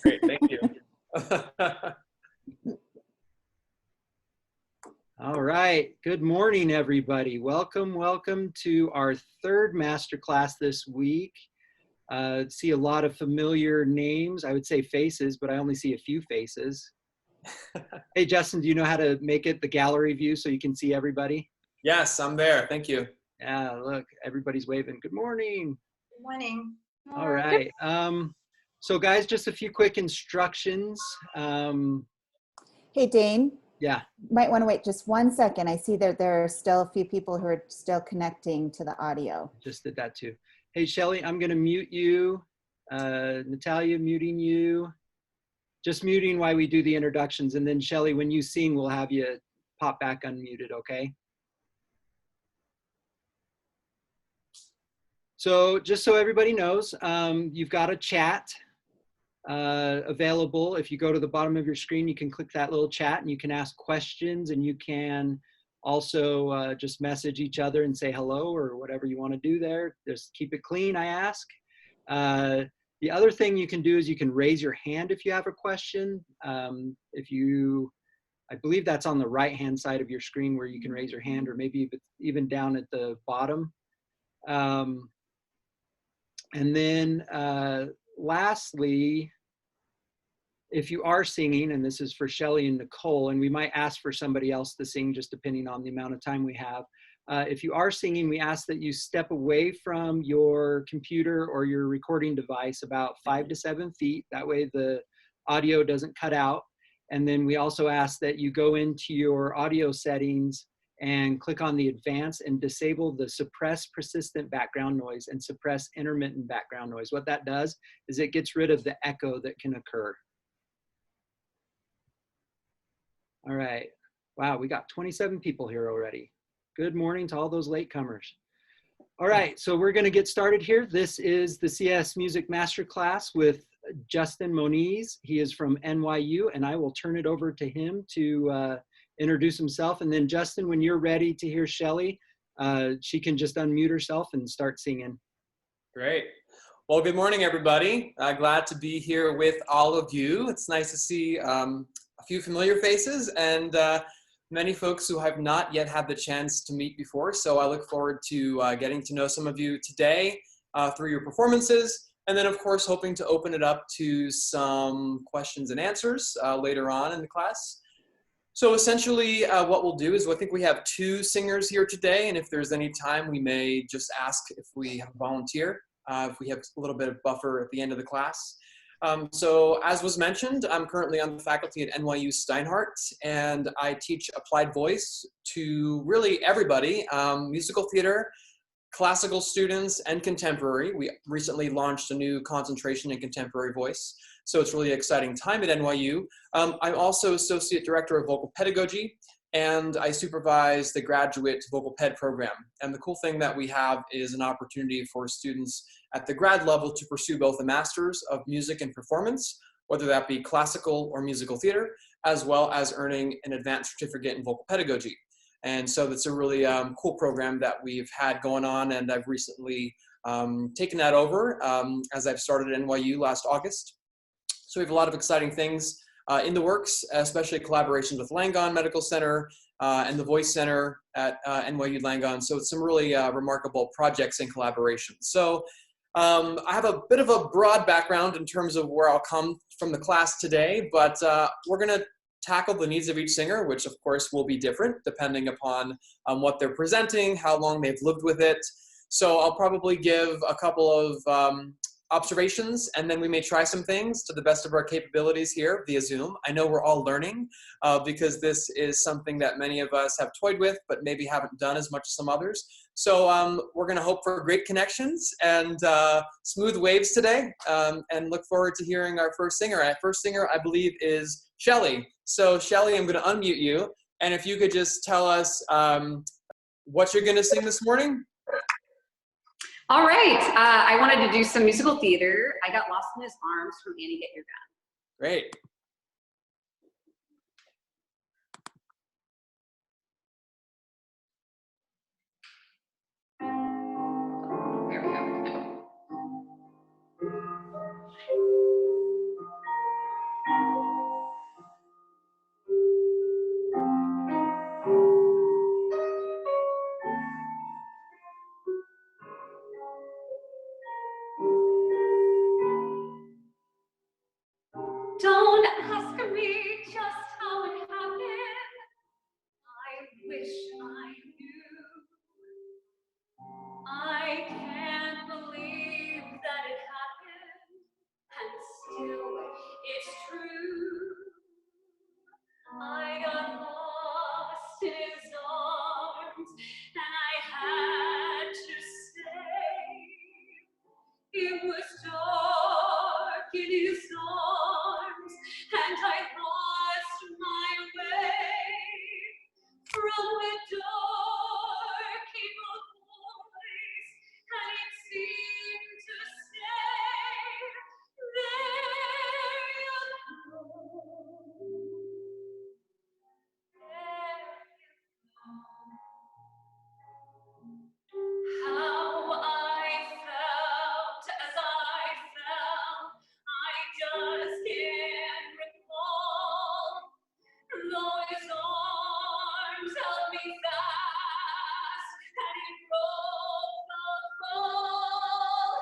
Great, thank you. All right, good morning, everybody. Welcome to our third masterclass this week. See a lot of familiar names. I would say faces, but I only see a few faces. Hey, Justin, do you know how to make it the gallery view so you can see everybody? Yes, I'm there. Thank you. Yeah, look, everybody's waving. Good morning. Good morning. All right. So guys, just a few quick instructions. Hey, Dane. Yeah. Might want to wait just 1 second. I see that there are still a few people who are still connecting to the audio. Just did that too. Hey, Shelly, I'm going to mute you. Natalia, muting you. Just muting while we do the introductions. And then Shelly, when you sing, we'll have you pop back unmuted, okay? So just so everybody knows, you've got a chat available. If you go to the bottom of your screen, you can click that little chat and you can ask questions, and you can also just message each other and say hello or whatever you want to do there. Just keep it clean, I ask. The other thing you can do is you can raise your hand if you have a question. I believe that's on the right-hand side of your screen where you can raise your hand, or maybe even down at the bottom. And then lastly, if you are singing, and this is for Shelly and Nicole, and we might ask for somebody else to sing just depending on the amount of time we have. If you are singing, we ask that you step away from your computer or your recording device about 5 to 7 feet. That way the audio doesn't cut out. And then we also ask that you go into your audio settings and click on the advanced and disable the suppress persistent background noise and suppress intermittent background noise. What that does is it gets rid of the echo that can occur. All right. Wow, we got 27 people here already. Good morning to all those latecomers. All right, so we're going to get started here. This is the CS Music Masterclass with Justin Moniz. He is from NYU, and I will turn it over to him to introduce himself. And then Justin, when you're ready to hear Shelly, she can just unmute herself and start singing. Great. Well, good morning, everybody. Glad to be here with all of you. It's nice to see a few familiar faces and many folks who have not yet had the chance to meet before. So I look forward to getting to know some of you today through your performances. And then, of course, hoping to open it up to some questions and answers later on in the class. So essentially what we'll do is I think we have 2 singers here today, and if there's any time we may just ask if we have a volunteer, if we have a little bit of buffer at the end of the class. So as was mentioned, I'm currently on the faculty at NYU Steinhardt, and I teach applied voice to really everybody, musical theater, classical students, and contemporary. We recently launched a new concentration in contemporary voice. So it's really an exciting time at NYU. I'm also Associate Director of Vocal Pedagogy, and I supervise the graduate vocal ped program. And the cool thing that we have is an opportunity for students at the grad level to pursue both a Master's of Music and Performance, whether that be classical or musical theater, as well as earning an advanced certificate in vocal pedagogy. And so that's a really cool program that we've had going on, and I've recently taken that over as I've started at NYU last August. So we have a lot of exciting things in the works, especially collaborations with Langone Medical Center and the Voice Center at NYU Langone. So it's some really remarkable projects and collaborations. So I have a bit of a broad background in terms of where I'll come from the class today, but we're going to tackle the needs of each singer, which of course will be different depending upon what they're presenting, how long they've lived with it. So I'll probably give a couple of observations, and then we may try some things to the best of our capabilities here via Zoom. I know we're all learning because this is something that many of us have toyed with, but maybe haven't done as much as some others. So we're going to hope for great connections and smooth waves today, and look forward to hearing our first singer. Our first singer, I believe, is Shelly. So Shelly, I'm going to unmute you, and if you could just tell us what you're going to sing this morning. All right. I wanted to do some musical theater. I Got Lost in His Arms from Annie Get Your Gun. Great. There we go. Don't ask me just how it happened. I wish I knew. I can't believe that it happened, and still it's true. I got lost in his arms, and I had to stay. It was dark in his arms, and I lost my way. From the door came a voice, and it seemed to say, there you go. There you go. How I felt as I fell, I just can't recall. Though his arms held me fast, and he broke the fall.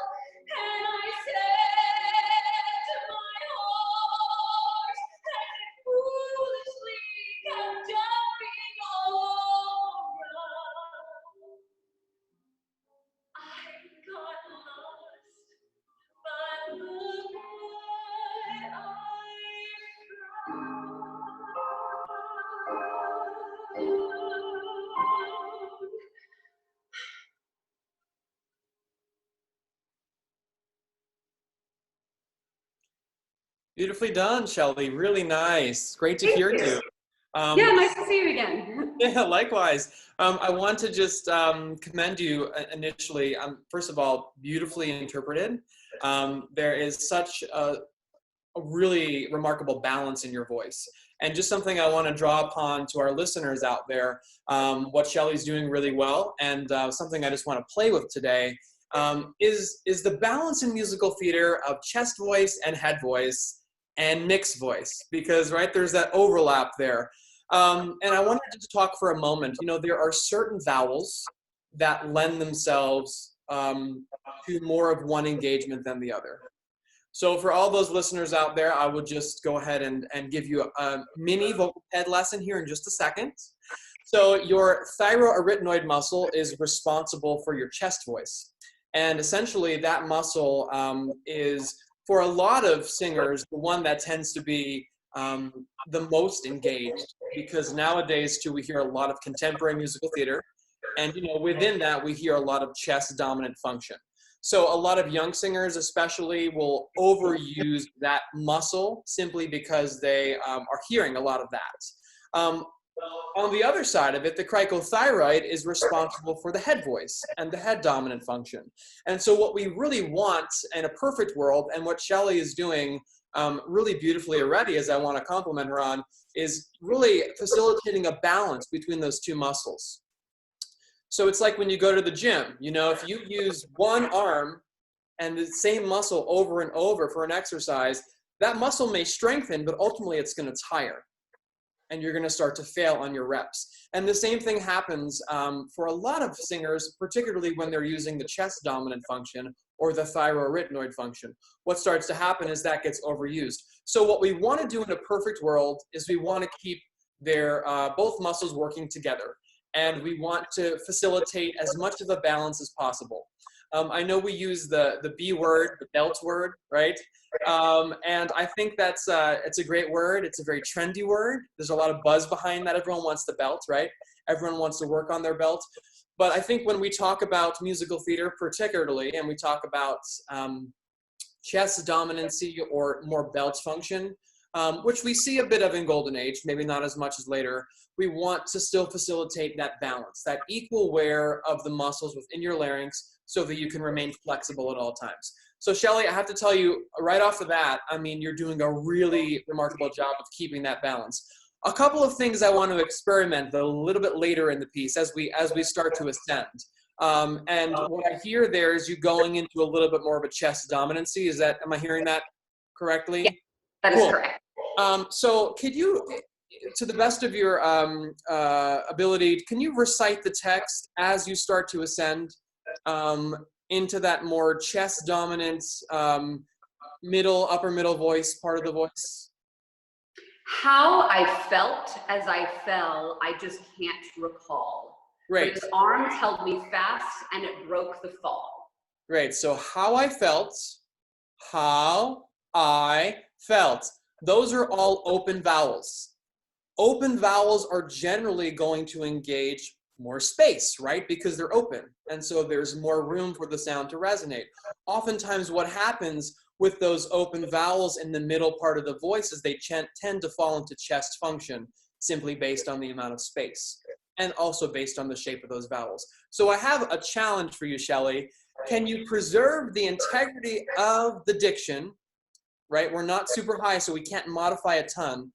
And I said to my heart, that it foolishly kept jumping around. I got lost, but look what I found. Beautifully done, Shelly. Really nice. Great to Thank hear you. you. Yeah, nice to see you again. Yeah, likewise. I want to just commend you initially. First of all, beautifully interpreted. There is such a really remarkable balance in your voice. And just something I want to draw upon to our listeners out there, what Shelly's doing really well, and something I just want to play with today, is the balance in musical theater of chest voice and head voice and mixed voice, because right there's that overlap there. And I wanted to talk for a moment. You know, there are certain vowels that lend themselves to more of one engagement than the other. So for all those listeners out there, I will just go ahead and give you a mini vocal ped lesson here in just a second. So your thyroarytenoid muscle is responsible for your chest voice. And essentially that muscle is, for a lot of singers, the one that tends to be the most engaged, because nowadays too, we hear a lot of contemporary musical theater. And you know, within that, we hear a lot of chest dominant function. So a lot of young singers especially will overuse that muscle simply because they are hearing a lot of that. On the other side of it, the cricothyroid is responsible for the head voice and the head dominant function. And so what we really want in a perfect world, and what Shelly is doing really beautifully already, as I want to compliment her on, is really facilitating a balance between those two muscles. So it's like when you go to the gym, you know, if you use one arm and the same muscle over and over for an exercise, that muscle may strengthen, but ultimately it's going to tire and you're going to start to fail on your reps. And the same thing happens for a lot of singers, particularly when they're using the chest dominant function or the thyroarytenoid function. What starts to happen is that gets overused. So what we want to do in a perfect world is we want to keep their both muscles working together. And we want to facilitate as much of a balance as possible. I know we use the B word, the belt word, right? And I think that's it's a great word. It's a very trendy word. There's a lot of buzz behind that. Everyone wants the belt, right? Everyone wants to work on their belt. But I think when we talk about musical theater particularly, and we talk about chest dominancy or more belt function, which we see a bit of in Golden Age, maybe not as much as later, we want to still facilitate that balance, that equal wear of the muscles within your larynx so that you can remain flexible at all times. So Shelly, I have to tell you right off the bat, I mean, you're doing a really remarkable job of keeping that balance. A couple of things I want to experiment a little bit later in the piece as we start to ascend. And what I hear there is you going into a little bit more of a chest dominancy. Is that, am I hearing that correctly? Yeah, that is correct. So could you, to the best of your ability, can you recite the text as you start to ascend into that more chest dominant middle, upper middle voice part of the voice. How I felt as I fell, I just can't recall. Great. But his arms held me fast and it broke the fall. Great. So how I felt, how I felt. Those are all open vowels. Open vowels are generally going to engage more space, right? Because they're open. And so there's more room for the sound to resonate. Oftentimes what happens with those open vowels in the middle part of the voice is they tend to fall into chest function simply based on the amount of space and also based on the shape of those vowels. So I have a challenge for you, Shelley. Can you preserve the integrity of the diction, right? We're not super high, so we can't modify a ton,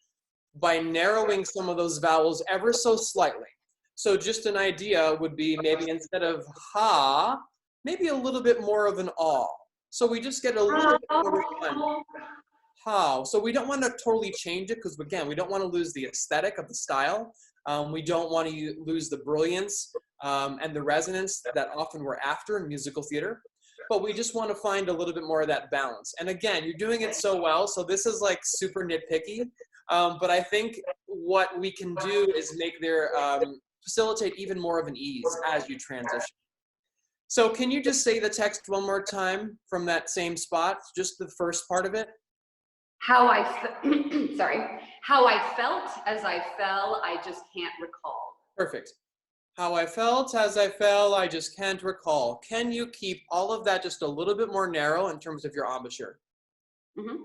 by narrowing some of those vowels ever so slightly. So just an idea would be maybe instead of ha, maybe a little bit more of an aw. So we just get a little bit more fun. How. So we don't want to totally change it because, again, we don't want to lose the aesthetic of the style. We don't want to lose the brilliance and the resonance that often we're after in musical theater. But we just want to find a little bit more of that balance. And again, you're doing it so well. So this is like super nitpicky. But I think what we can do is make their facilitate even more of an ease as you transition. So can you just say the text one more time from that same spot, just the first part of it? How I felt as I fell, I just can't recall. Perfect. How I felt as I fell, I just can't recall. Can you keep all of that just a little bit more narrow in terms of your embouchure? Mm-hmm.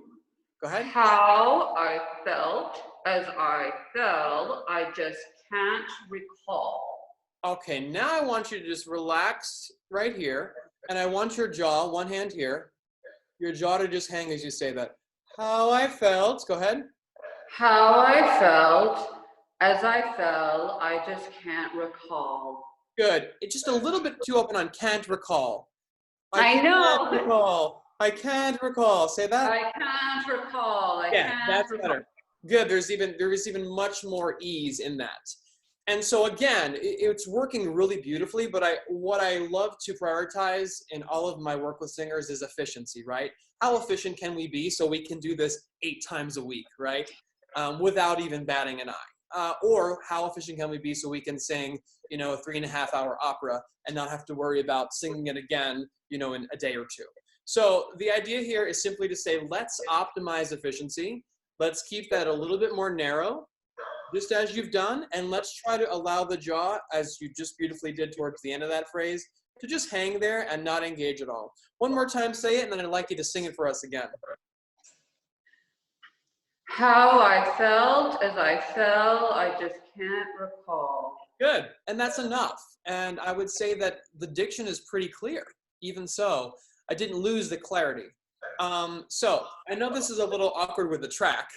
Go ahead. How I felt as I fell, I just can't recall. Okay, now I want you to just relax right here, and I want your jaw, one hand here, your jaw to just hang as you say that. How I felt, go ahead. How I felt as I fell, I just can't recall. Good. It's just a little bit too open on can't recall. I know. Can't recall. I can't recall. Say that. I can't recall. That's better. Good. There is even much more ease in that. And so again, it's working really beautifully, but what I love to prioritize in all of my work with singers is efficiency, right? How efficient can we be so we can do this 8 times a week, right? Without even batting an eye. Or how efficient can we be so we can sing, a 3.5-hour opera and not have to worry about singing it again, in a day or two. So the idea here is simply to say, let's optimize efficiency. Let's keep that a little bit more narrow, just as you've done, and let's try to allow the jaw, as you just beautifully did towards the end of that phrase, to just hang there and not engage at all. One more time, say it, and then I'd like you to sing it for us again. How I felt as I fell, I just can't recall. Good, and that's enough. And I would say that the diction is pretty clear. Even so, I didn't lose the clarity. So I know this is a little awkward with the track.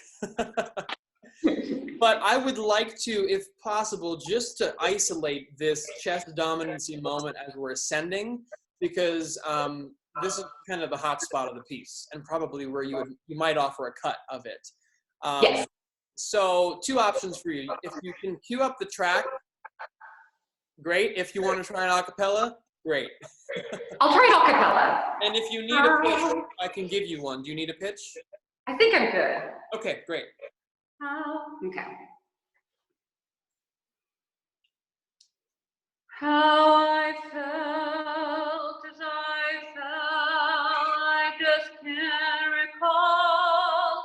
But I would like to, if possible, just to isolate this chest dominancy moment as we're ascending, because this is kind of the hot spot of the piece, and probably where you might offer a cut of it. Yes. So 2 options for you. If you can cue up the track, great. If you want to try an a cappella, great. I'll try it a cappella. And if you need a pitch, I can give you one. Do you need a pitch? I think I'm good. Okay, great. Okay. How I felt as I fell, I just can't recall.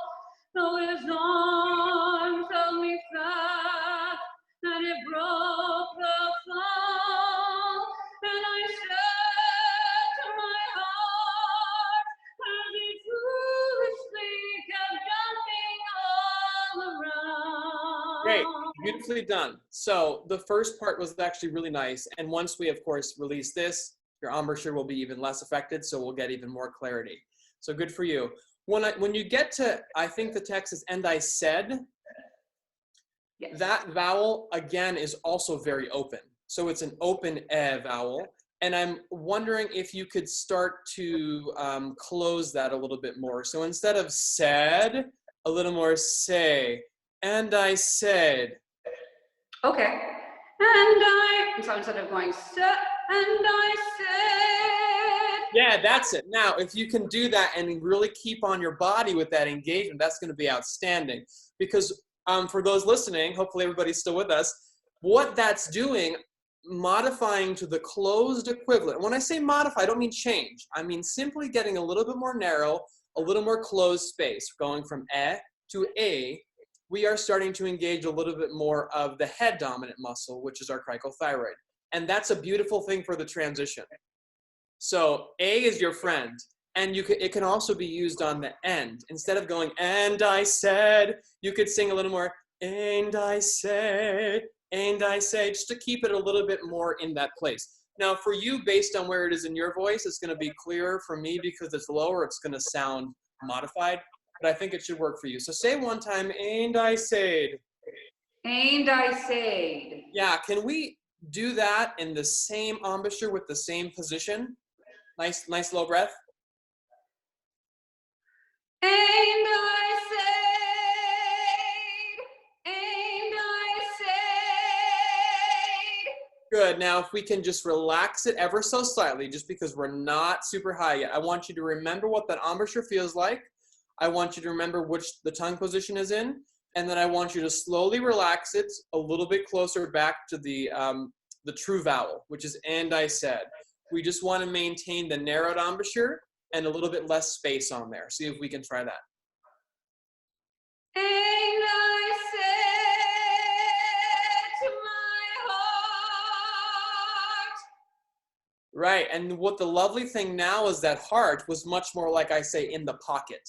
Though his arms held me fast, and it broke the fall. And I said to my heart, as he foolishly kept jumping all around. Great, beautifully done. So the first part was actually really nice. And once we, of course, release this, your embouchure will be even less affected, so we'll get even more clarity. So good for you. When you get to, I think the text is, and I said, Yes. That vowel, again, is also very open. So it's an open vowel. And I'm wondering if you could start to close that a little bit more. So instead of said, a little more say. And I said. Okay. So instead of going, and I said, Yeah, that's it. Now, if you can do that and really keep on your body with that engagement, that's going to be outstanding. Because for those listening, hopefully everybody's still with us, what that's doing, modifying to the closed equivalent. When I say modify, I don't mean change. I mean simply getting a little bit more narrow, a little more closed space, going from to A. We are starting to engage a little bit more of the head dominant muscle, which is our cricothyroid. And that's a beautiful thing for the transition. So A is your friend, and it can also be used on the end. Instead of going, and I said, you could sing a little more, and I say, just to keep it a little bit more in that place. Now for you, based on where it is in your voice, it's gonna be clearer. For me, because it's lower, it's gonna sound modified, but I think it should work for you. So say one time, and I said. And I said. Yeah, can we do that in the same embouchure with the same position? Nice low breath. And I said, and I said. Good. Now, if we can just relax it ever so slightly, just because we're not super high yet. I want you to remember what that embouchure feels like. I want you to remember which the tongue position is in. And then I want you to slowly relax it a little bit closer back to the true vowel, which is and I said. We just want to maintain the narrowed embouchure and a little bit less space on there. See if we can try that. And I said to my heart. Right, and what the lovely thing now is that heart was much more like I say in the pocket.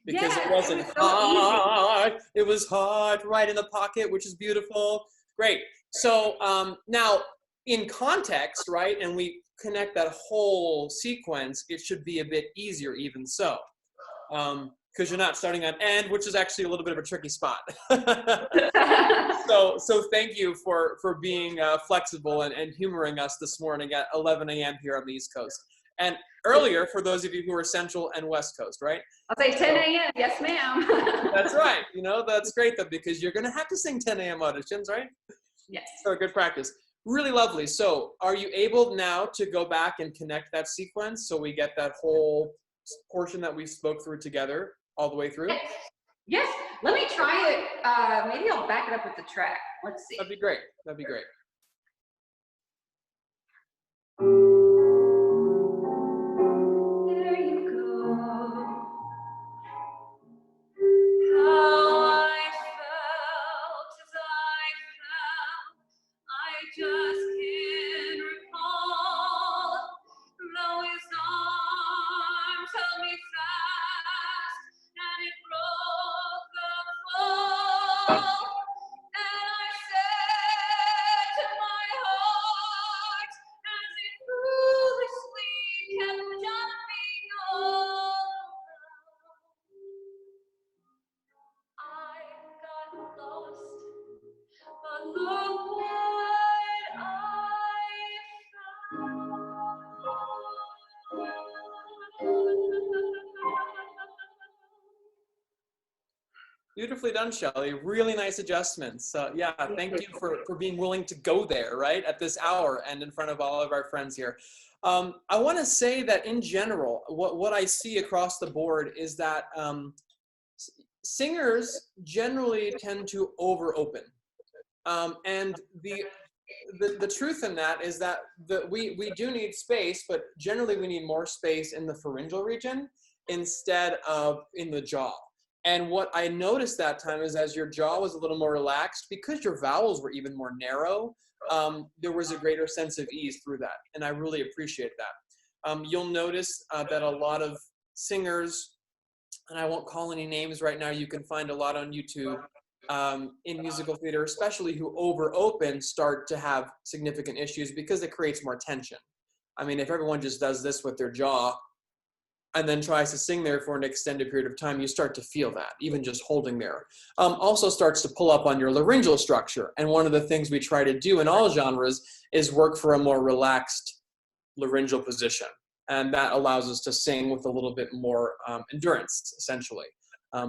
Because Yeah, it wasn't hard, it was hard right in the pocket, which is beautiful. Great. So now in context, right, and we connect that whole sequence, it should be a bit easier even so. Because you're not starting on end, which is actually a little bit of a tricky spot. So thank you for being flexible and humoring us this morning at 11 a.m. here on the East Coast. And earlier, for those of you who are Central and West Coast, right? I'll say 10 a.m. Yes, ma'am. That's right. You know, that's great though, because you're going to have to sing 10 a.m. auditions, right? Yes. So good practice. Really lovely. So are you able now to go back and connect that sequence so we get that whole portion that we spoke through together all the way through? Yes. Yes. Let me try it. Maybe I'll back it up with the track. Let's see. That'd be great. That'd be great. There you go. How I felt as I felt, I just can't recall. Though his arms held me fast, and it broke the fall. And I said to my heart, as it foolishly kept jumping all around, I got lost, but look what I found. Beautifully done, Shelley. Really nice adjustments. Yeah, thank you for being willing to go there, right, at this hour and in front of all of our friends here. I want to say that in general, what I see across the board is that singers generally tend to over-open. And the truth in that is that we do need space, but generally we need more space in the pharyngeal region instead of in the jaw. And what I noticed that time is as your jaw was a little more relaxed, because your vowels were even more narrow, there was a greater sense of ease through that. And I really appreciate that. You'll notice that a lot of singers, and I won't call any names right now, you can find a lot on YouTube in musical theater, especially who over-open, start to have significant issues because it creates more tension. I mean, if everyone just does this with their jaw, and then tries to sing there for an extended period of time, you start to feel that, even just holding there. Also starts to pull up on your laryngeal structure. And one of the things we try to do in all genres is work for a more relaxed laryngeal position. And that allows us to sing with a little bit more endurance, essentially.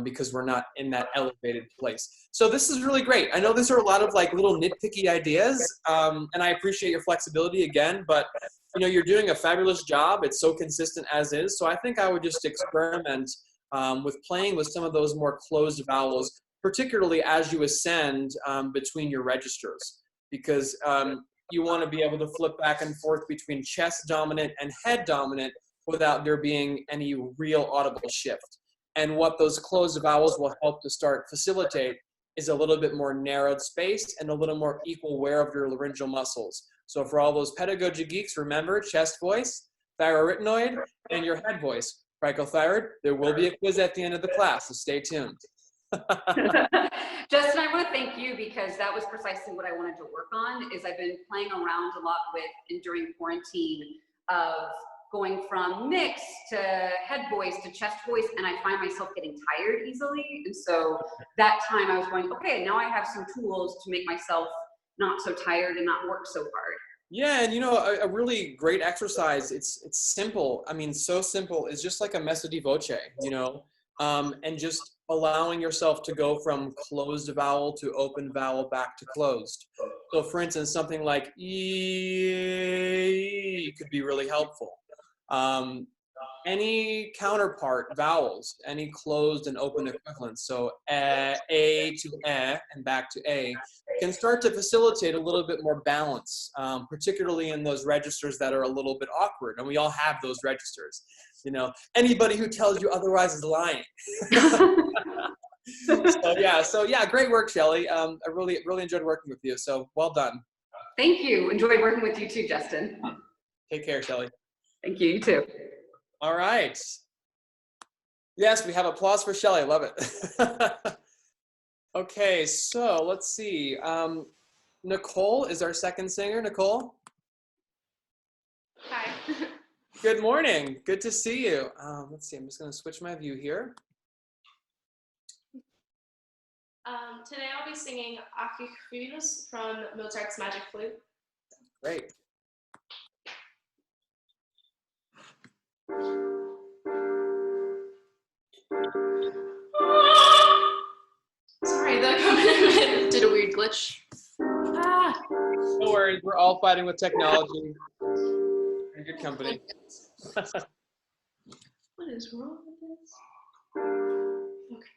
because we're not in that elevated place. So this is really great. I know these are a lot of like little nitpicky ideas, and I appreciate your flexibility again, but you know, you're doing a fabulous job. It's so consistent as is. So I think I would just experiment with playing with some of those more closed vowels, particularly as you ascend between your registers, because you want to be able to flip back and forth between chest dominant and head dominant without there being any real audible shift. And what those closed vowels will help to start facilitate is a little bit more narrowed space and a little more equal wear of your laryngeal muscles. So for all those pedagogy geeks, remember chest voice, thyroarytenoid, and your head voice, brachothyroid. There will be a quiz at the end of the class, so stay tuned. Justin, I want to thank you because that was precisely what I wanted to work on. Is I've been playing around a lot with, and during quarantine, of going from mix to head voice to chest voice, and I find myself getting tired easily. And so that time I was going, okay, now I have some tools to make myself not so tired and not work so hard. Yeah, and you know, a really great exercise, it's simple. I mean, so simple, is just like a messa di voce, you know, and just allowing yourself to go from closed vowel to open vowel back to closed. So for instance, something like E could be really helpful. Any counterpart vowels, any closed and open equivalents, so A to and back to A, can start to facilitate a little bit more balance, particularly in those registers that are a little bit awkward. And we all have those registers. You know, anybody who tells you otherwise is lying. So yeah, great work, Shelley. I really enjoyed working with you. So well done. Thank you. Enjoyed working with you too, Justin. Take care, Shelley. Thank you. You too. All right. Yes, we have applause for Shelley. I love it. Okay, so let's see. Nicole is our second singer. Nicole? Hi. Good morning. Good to see you. Let's see. I'm just going to switch my view here. Today I'll be singing Achichilus from Mozart's Magic Flute. Great. Sorry, the accompaniment did a weird glitch. Ah. No worries. We're all fighting with technology. In good company. What is wrong with this? Okay.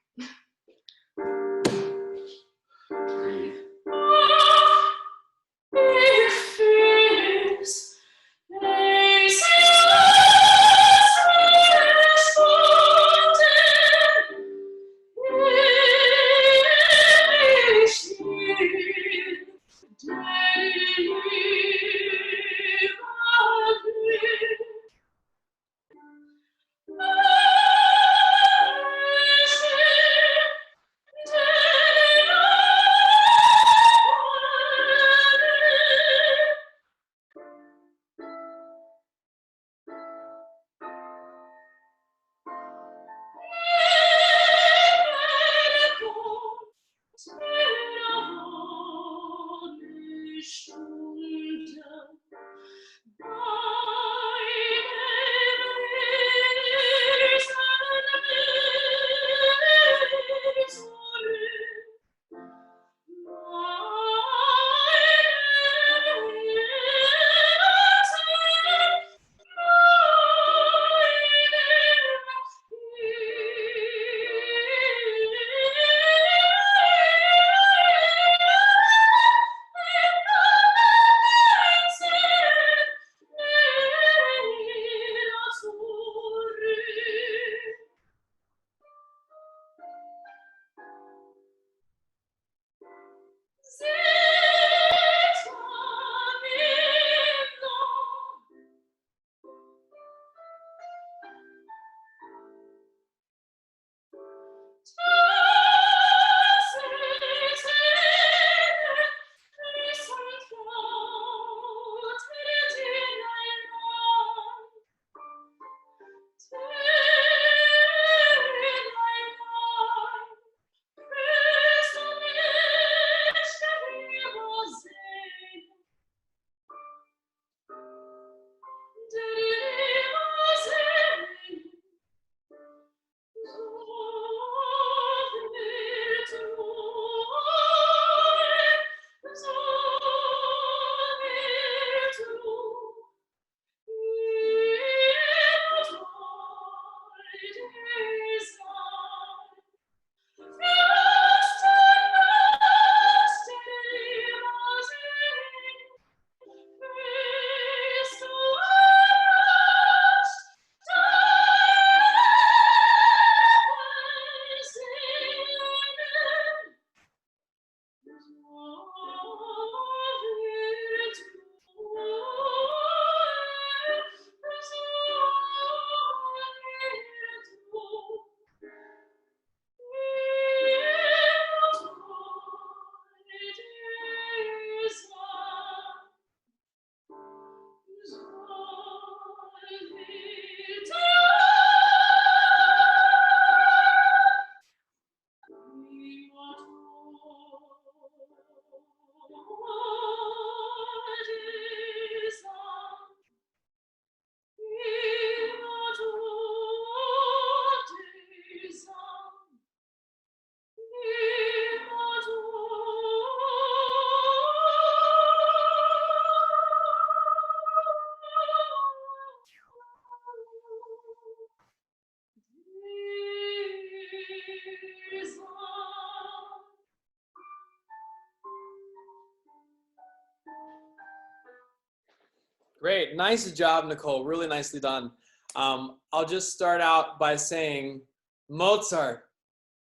Great, nice job, Nicole, really nicely done. I'll just start out by saying, Mozart,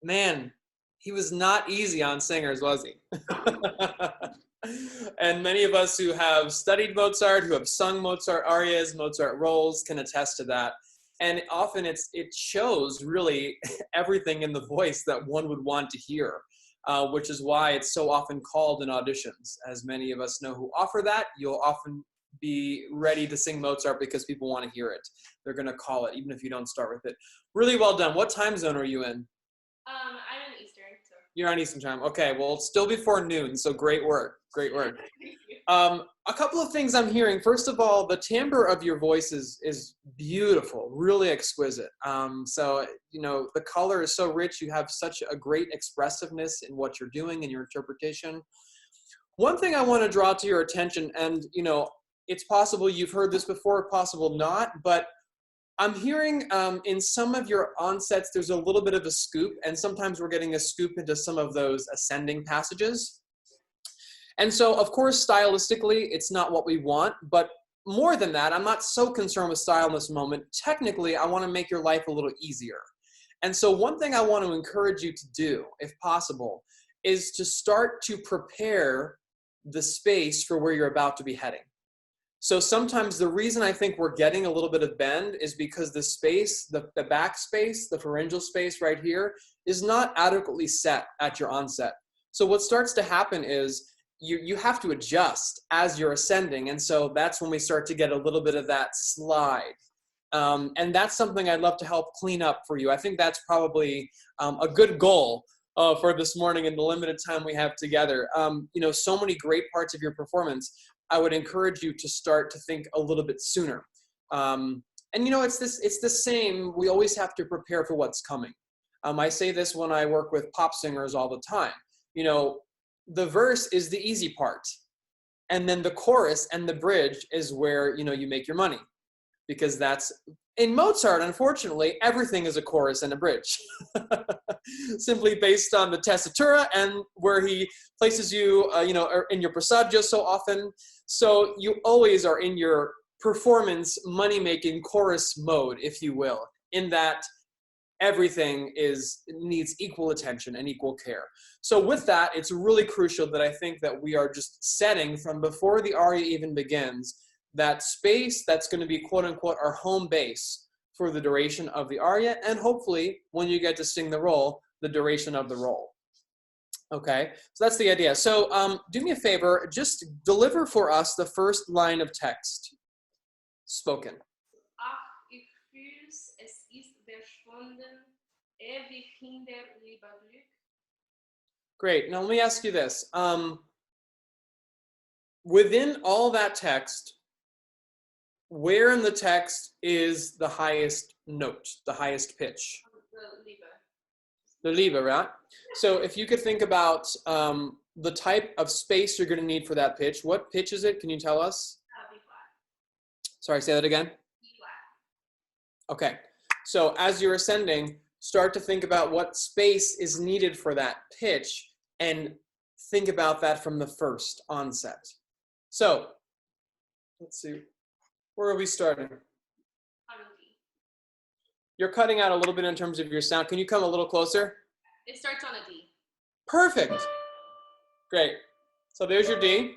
man, he was not easy on singers, was he? And many of us who have studied Mozart, who have sung Mozart arias, Mozart roles, can attest to that. And often it shows really everything in the voice that one would want to hear, which is why it's so often called in auditions. As many of us know who offer that, you'll often be ready to sing Mozart because people want to hear it. They're going to call it, even if you don't start with it. Really well done. What time zone are you in? I'm in Eastern. So. You're on Eastern time. Okay, well, it's still before noon, so great work. Great work. Thank you. A couple of things I'm hearing. First of all, the timbre of your voice is beautiful, really exquisite. So, you know, the color is so rich. You have such a great expressiveness in what you're doing and your interpretation. One thing I want to draw to your attention, and, you know, it's possible you've heard this before, possible not, but I'm hearing in some of your onsets, there's a little bit of a scoop, and sometimes we're getting a scoop into some of those ascending passages. And so, of course, stylistically, it's not what we want, but more than that, I'm not so concerned with style in this moment. Technically, I want to make your life a little easier. And so one thing I want to encourage you to do, if possible, is to start to prepare the space for where you're about to be heading. So sometimes the reason I think we're getting a little bit of bend is because the space, the back space, the pharyngeal space right here is not adequately set at your onset. So what starts to happen is you have to adjust as you're ascending. And so that's when we start to get a little bit of that slide. And that's something I'd love to help clean up for you. I think that's probably a good goal for this morning in the limited time we have together. You know, so many great parts of your performance, I would encourage you to start to think a little bit sooner. And you know, it's the same. We always have to prepare for what's coming. I say this when I work with pop singers all the time. You know, the verse is the easy part. And then the chorus and the bridge is where, you know, you make your money. Because that's, in Mozart, unfortunately, everything is a chorus and a bridge. Simply based on the tessitura and where he places you, you know, in your passaggio so often. So you always are in your performance money-making chorus mode, if you will, in that everything needs equal attention and equal care. So with that, it's really crucial that I think that we are just setting from before the aria even begins that space that's going to be quote unquote our home base for the duration of the aria, and hopefully when you get to sing the role, the duration of the role. Okay, so that's the idea. So do me a favor, just deliver for us the first line of text, spoken. Ach, ich fühl's, es ist verschwunden, ewig Kinder lieber Glück. Great, now let me ask you this. Within all that text, where in the text is the highest note, the highest pitch? The Liebe. The Liebe, right? So if you could think about the type of space you're going to need for that pitch, what pitch is it? Can you tell us? B flat. Sorry, say that again. B flat. Okay, so as you're ascending, start to think about what space is needed for that pitch and think about that from the first onset. So, let's see, where are we starting? On D. You're cutting out a little bit in terms of your sound. Can you come a little closer? It starts on a D. Perfect. Great. So there's your D.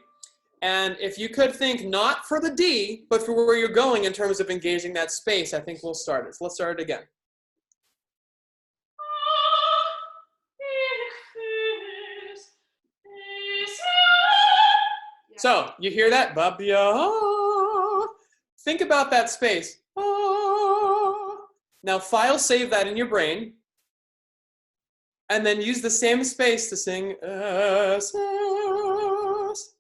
And if you could think not for the D, but for where you're going in terms of engaging that space, I think we'll start it. So let's start it again. So you hear that? Think about that space. Now file save that in your brain. And then use the same space to sing S, S.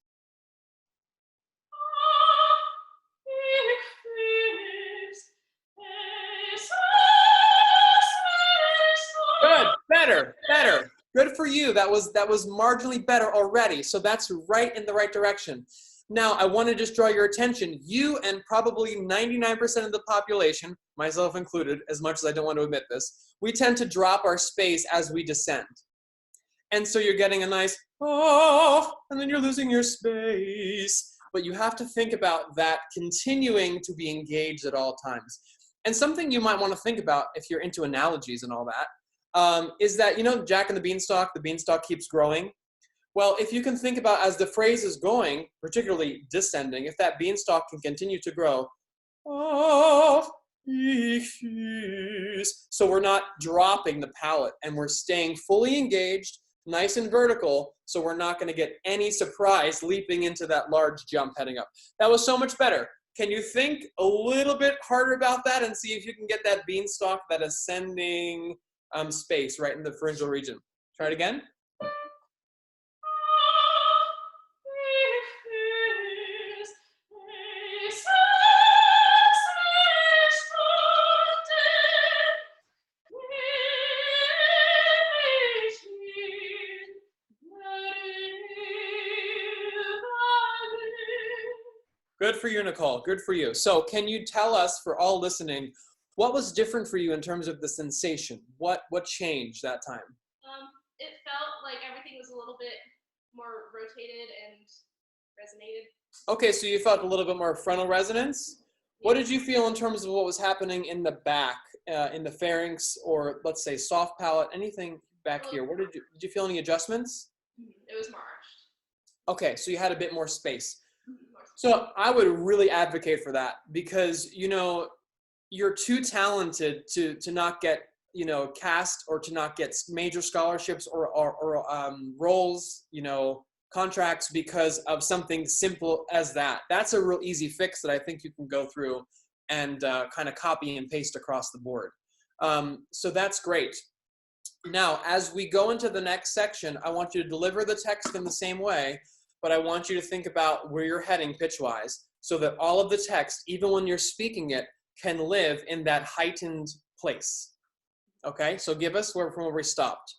Good, better, better. Good for you. That was marginally better already. So that's right in the right direction. Now, I want to just draw your attention. You and probably 99% of the population, myself included, as much as I don't want to admit this, we tend to drop our space as we descend. And so you're getting a nice, oh, and then you're losing your space. But you have to think about that continuing to be engaged at all times. And something you might want to think about if you're into analogies and all that, is that, you know, Jack and the beanstalk keeps growing. Well, if you can think about as the phrase is going, particularly descending, if that beanstalk can continue to grow, oh, so we're not dropping the palate and we're staying fully engaged, nice and vertical, so we're not going to get any surprise leaping into that large jump heading up. That was so much better. Can you think a little bit harder about that and see if you can get that beanstalk, that ascending space right in the pharyngeal region? Try it again. Good for you, Nicole. Good for you. So can you tell us, for all listening, what was different for you in terms of the sensation? What changed that time? It felt like everything was a little bit more rotated and resonated. Okay, so you felt a little bit more frontal resonance. What did you feel in terms of what was happening in the back, in the pharynx, or let's say soft palate, anything back here? Did you feel any adjustments? It was more arched. Okay, so you had a bit more space. So I would really advocate for that because, you know, you're too talented to not get, you know, cast or to not get major scholarships or roles, you know, contracts because of something simple as that. That's a real easy fix that I think you can go through and kind of copy and paste across the board. So that's great. Now, as we go into the next section, I want you to deliver the text in the same way, but I want you to think about where you're heading pitch-wise so that all of the text, even when you're speaking it, can live in that heightened place. Okay, so give us from where we stopped.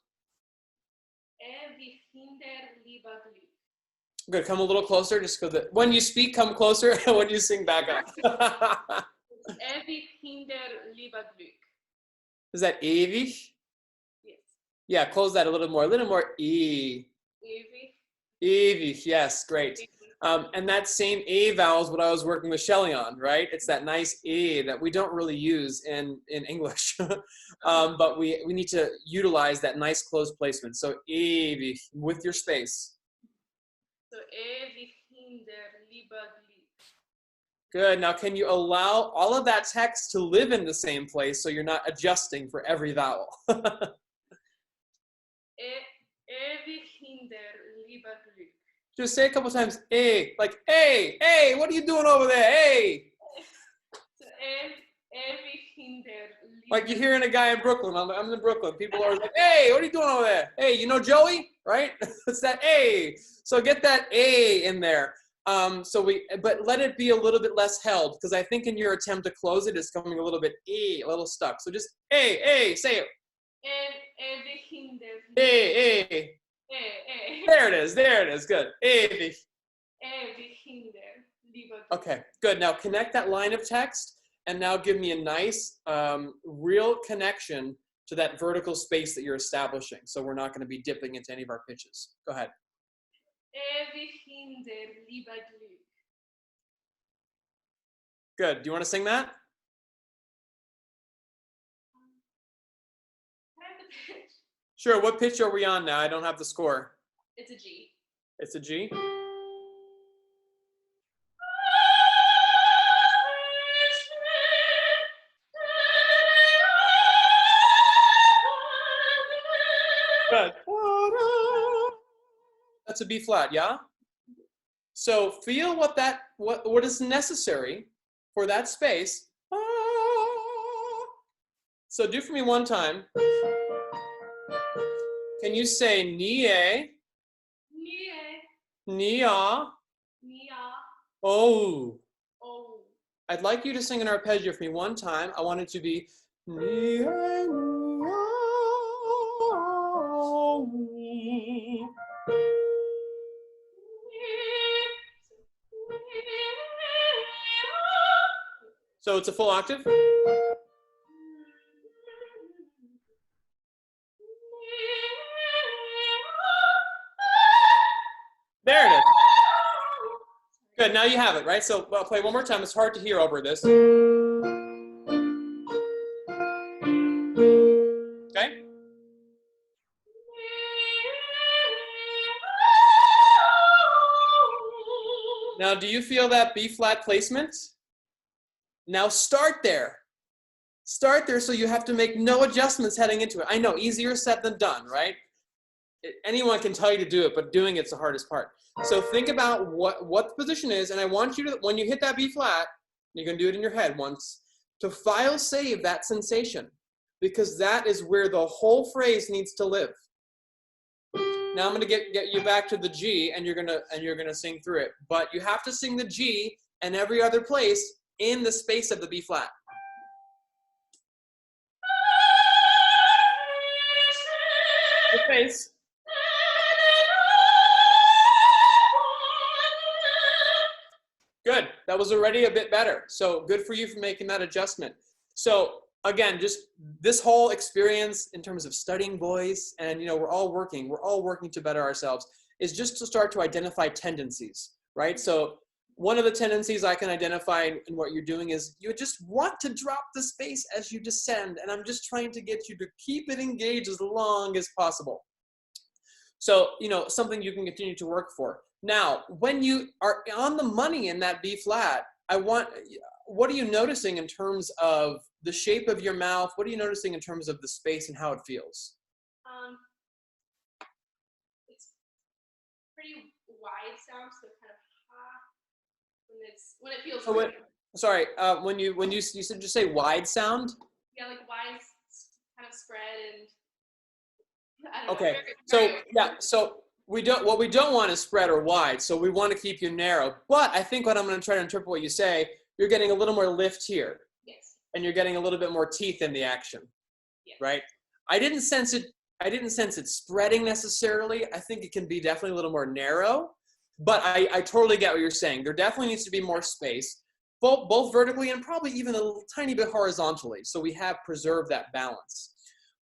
Good, come a little closer, just because when you speak, come closer, and when you sing, back up. Is that ewig? Yes. Yeah, close that a little more e. Ewig, yes, great. And that same A vowel is what I was working with Shelley on, right? It's that nice A that we don't really use in English, but we need to utilize that nice closed placement. So ewig with your space. So ewig hinder liebig. Good. Now, can you allow all of that text to live in the same place so you're not adjusting for every vowel? Ewig hinder liebig. Just say a couple times, hey, like, hey, hey, what are you doing over there? Hey. So ewig hinder liebig. Like you're hearing a guy in Brooklyn. I'm in Brooklyn. People are like, hey, what are you doing over there? Hey, you know Joey, right? It's that A. So get that A in there. But let it be a little bit less held because I think in your attempt to close it, it's coming a little bit a little stuck. So just A, say it. Ewig hinder. A. There it is. Good. Ewig. Ewig hinder liebig. Okay, good. Now connect that line of text and now give me a nice, real connection to that vertical space that you're establishing. So we're not going to be dipping into any of our pitches. Go ahead. Ewig hinder liebig. Good. Do you want to sing that? Can I have the pitch? Sure. What pitch are we on now? I don't have the score. It's a G. It's a G? Good. That's a B flat, yeah? So feel what is necessary for that space. So do for me one time. Can you say nie, Nie, nia, nia, oh? oh. I'd like you to sing an arpeggio for me one time. I want it to be nia, nia, oh. So it's a full octave. There it is. Good, now you have it, right? So I'll play one more time. It's hard to hear over this. Okay? Now, do you feel that B flat placement? Now start there. Start there so you have to make no adjustments heading into it. I know, easier said than done, right? Anyone can tell you to do it, but doing it's the hardest part. So think about what the position is, and I want you to, when you hit that B flat, you're going to do it in your head once, to file save that sensation, because that is where the whole phrase needs to live. Now I'm going to get you back to the G, and you're going to sing through it, but you have to sing the G and every other place in the space of the B flat. The face. Good. That was already a bit better. So good for you for making that adjustment. So again, just this whole experience in terms of studying voice, and we're all working to better ourselves, is just to start to identify tendencies, right? So one of the tendencies I can identify in what you're doing is you just want to drop the space as you descend, and I'm just trying to get you to keep it engaged as long as possible. So, something you can continue to work for. Now, when you are on the money in that B flat, what are you noticing in terms of the shape of your mouth? What are you noticing in terms of the space and how it feels? It's pretty wide sound, so kind of when it feels right. Sorry, when you said just say wide sound? Yeah, like wide, kind of spread, and I don't know. Okay, so what we don't want is spread or wide, so we want to keep you narrow. But I think what I'm going to try to interpret what you say, you're getting a little more lift here. Yes. And you're getting a little bit more teeth in the action. Yes. Right? I didn't sense it spreading necessarily. I think it can be definitely a little more narrow, but I totally get what you're saying. There definitely needs to be more space, both vertically and probably even a little tiny bit horizontally, so we have preserved that balance.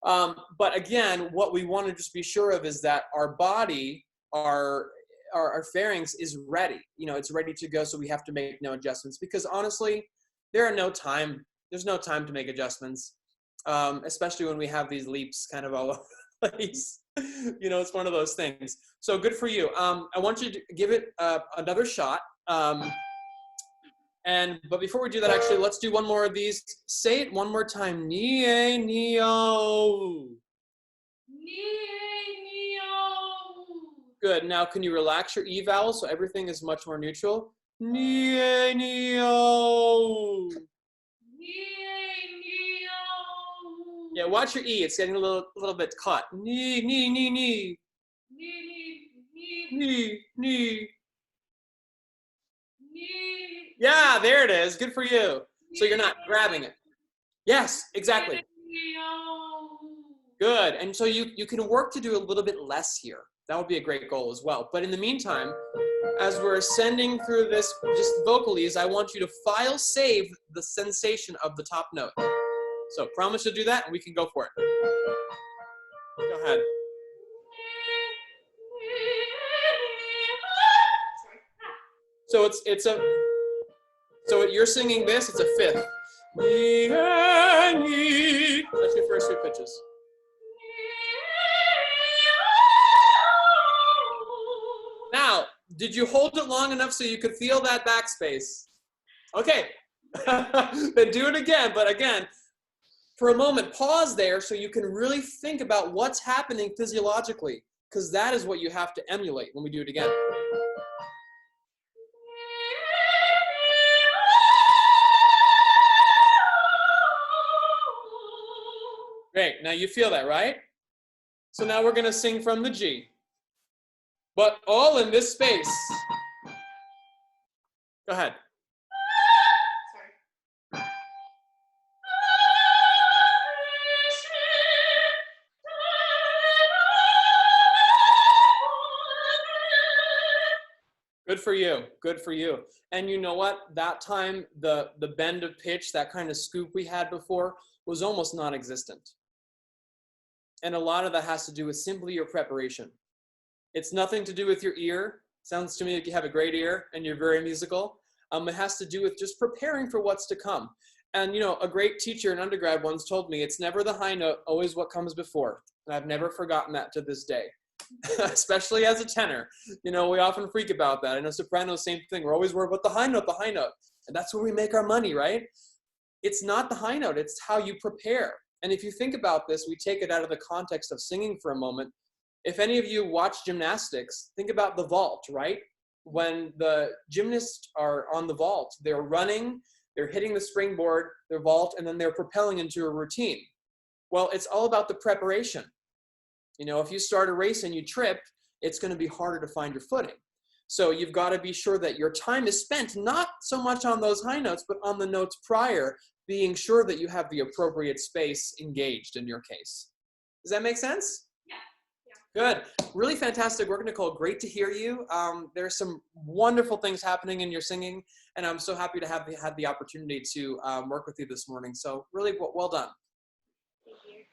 But again, what we want to just be sure of is that our body, our pharynx is ready. It's ready to go, so we have to make no adjustments, because honestly, there's no time to make adjustments, especially when we have these leaps kind of all over the place. It's one of those things. So good for you. I want you to give it another shot. But before we do that, actually, let's do one more of these. Say it one more time. Nie, neo. Nie, neo. Good. Now, can you relax your E vowel so everything is much more neutral? Nie, neo. Nie, neo. Yeah, watch your E. It's getting a little bit caught. Ni, ni, ni, ni. Ni, ni. Yeah, there it is. Good for you. So you're not grabbing it. Yes, exactly. Good. And so you can work to do a little bit less here. That would be a great goal as well. But in the meantime, as we're ascending through this just vocalese, I want you to file save the sensation of the top note. So promise to do that and we can go for it. Go ahead. So you're singing this, it's a fifth. That's your first three pitches. Now, did you hold it long enough so you could feel that backspace? Okay, then do it again, but again, for a moment, pause there so you can really think about what's happening physiologically, because that is what you have to emulate when we do it again. Great, now you feel that, right? So now we're going to sing from the G, but all in this space. Go ahead. Sorry. Good for you. Good for you. And you know what? That time, the bend of pitch, that kind of scoop we had before, was almost non-existent. And a lot of that has to do with simply your preparation. It's nothing to do with your ear. Sounds to me like you have a great ear and you're very musical. It has to do with just preparing for what's to come. And you know, a great teacher in undergrad once told me, it's never the high note, always what comes before. And I've never forgotten that to this day. Especially as a tenor. You know, we often freak about that. In a soprano, same thing. We're always worried about the high note, the high note. And that's where we make our money, right? It's not the high note, it's how you prepare. And if you think about this, we take it out of the context of singing for a moment. If any of you watch gymnastics, think about the vault, right? When the gymnasts are on the vault, they're running, they're hitting the springboard, their vault, and then they're propelling into a routine. Well, it's all about the preparation. You know, if you start a race and you trip, it's going to be harder to find your footing. So you've got to be sure that your time is spent not so much on those high notes, but on the notes prior, being sure that you have the appropriate space engaged in your case. Does that make sense? Yeah. Good. Really fantastic work, Nicole. Great to hear you. There's some wonderful things happening in your singing, and I'm so happy to have had the opportunity to work with you this morning. So really well done. Thank you.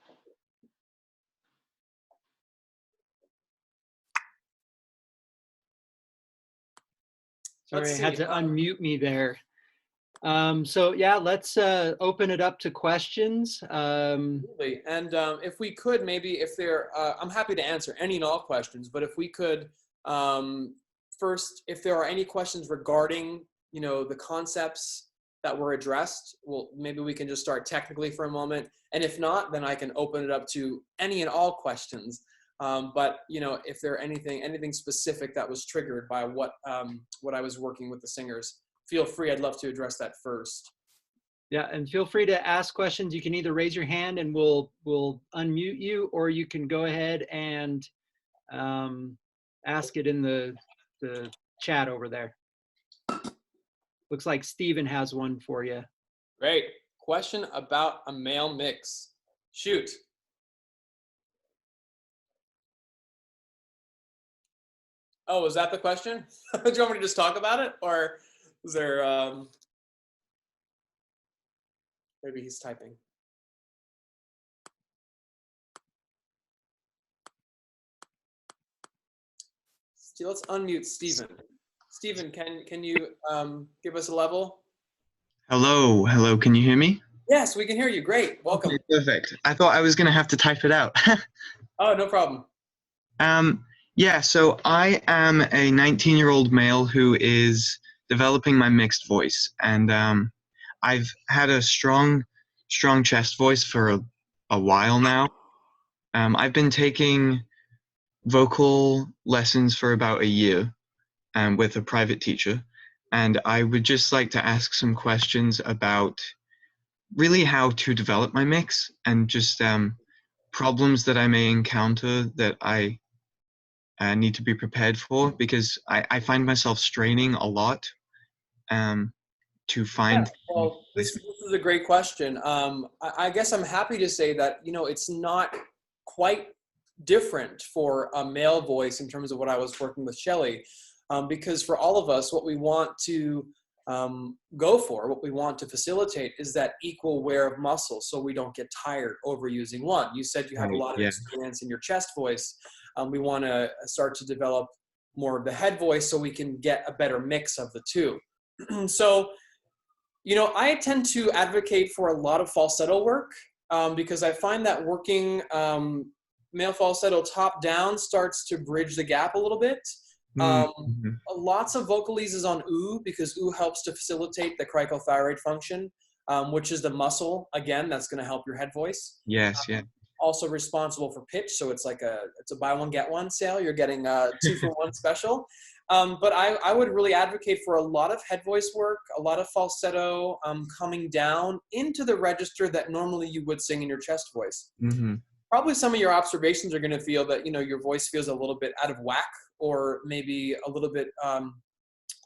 Sorry, I had to unmute me there. So yeah, let's open it up to questions. Absolutely. And if we could, maybe if there, I'm happy to answer any and all questions, but if we could, first, if there are any questions regarding, you know, the concepts that were addressed, well, maybe we can just start technically for a moment. And if not, then I can open it up to any and all questions. But you know, if there anything specific that was triggered by what I was working with the singers, feel free. I'd love to address that first. Yeah, and feel free to ask questions. You can either raise your hand and we'll unmute you, or you can go ahead and ask it in the chat over there. Looks like Steven has one for you. Great. Question about a male mix. Shoot. Oh, was that the question? Do you want me to just talk about it? Or is there, maybe he's typing. Let's unmute Stephen. Stephen, can you give us a level? Hello, hello, can you hear me? Yes, we can hear you. Great, welcome. Okay, perfect. I thought I was gonna have to type it out. Oh, no problem. Yeah, so I am a 19-year-old male who is developing my mixed voice, and I've had a strong chest voice for a while now. I've been taking vocal lessons for about a year with a private teacher, and I would just like to ask some questions about really how to develop my mix and just problems that I may encounter that I need to be prepared for, because I find myself straining a lot to find. Yeah, well, this is a great question. I guess I'm happy to say that, you know, it's not quite different for a male voice in terms of what I was working with Shelley, because for all of us, what we want to go for, what we want to facilitate is that equal wear of muscle so we don't get tired overusing one. You said you have a lot of experience in your chest voice. We want to start to develop more of the head voice so we can get a better mix of the two. So, you know, I tend to advocate for a lot of falsetto work because I find that working male falsetto top down starts to bridge the gap a little bit. Lots of vocalises on oo, because oo helps to facilitate the cricothyroid function, which is the muscle, again, that's going to help your head voice. Yes, yeah. Also responsible for pitch, so it's like it's a buy one get one sale. You're getting 2 for 1 special. But I would really advocate for a lot of head voice work, a lot of falsetto coming down into the register that normally you would sing in your chest voice. probably some of your observations are going to feel that, your voice feels a little bit out of whack or maybe a little bit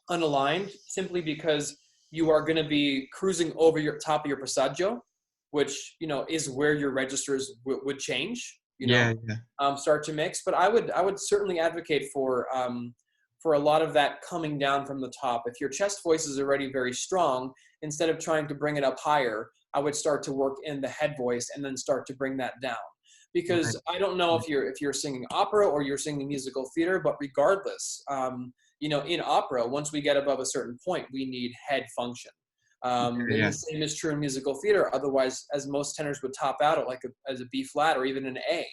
unaligned, simply because you are going to be cruising over your top of your passaggio, which, is where your registers would change, Yeah, start to mix. But I would certainly advocate for a lot of that coming down from the top. If your chest voice is already very strong, instead of trying to bring it up higher, I would start to work in the head voice and then start to bring that down. Because right. I don't know if you're singing opera or you're singing musical theater, but regardless, in opera, once we get above a certain point, we need head function. And Yeah, the same is true in musical theater. Otherwise, as most tenors would top out at as a B flat or even an A.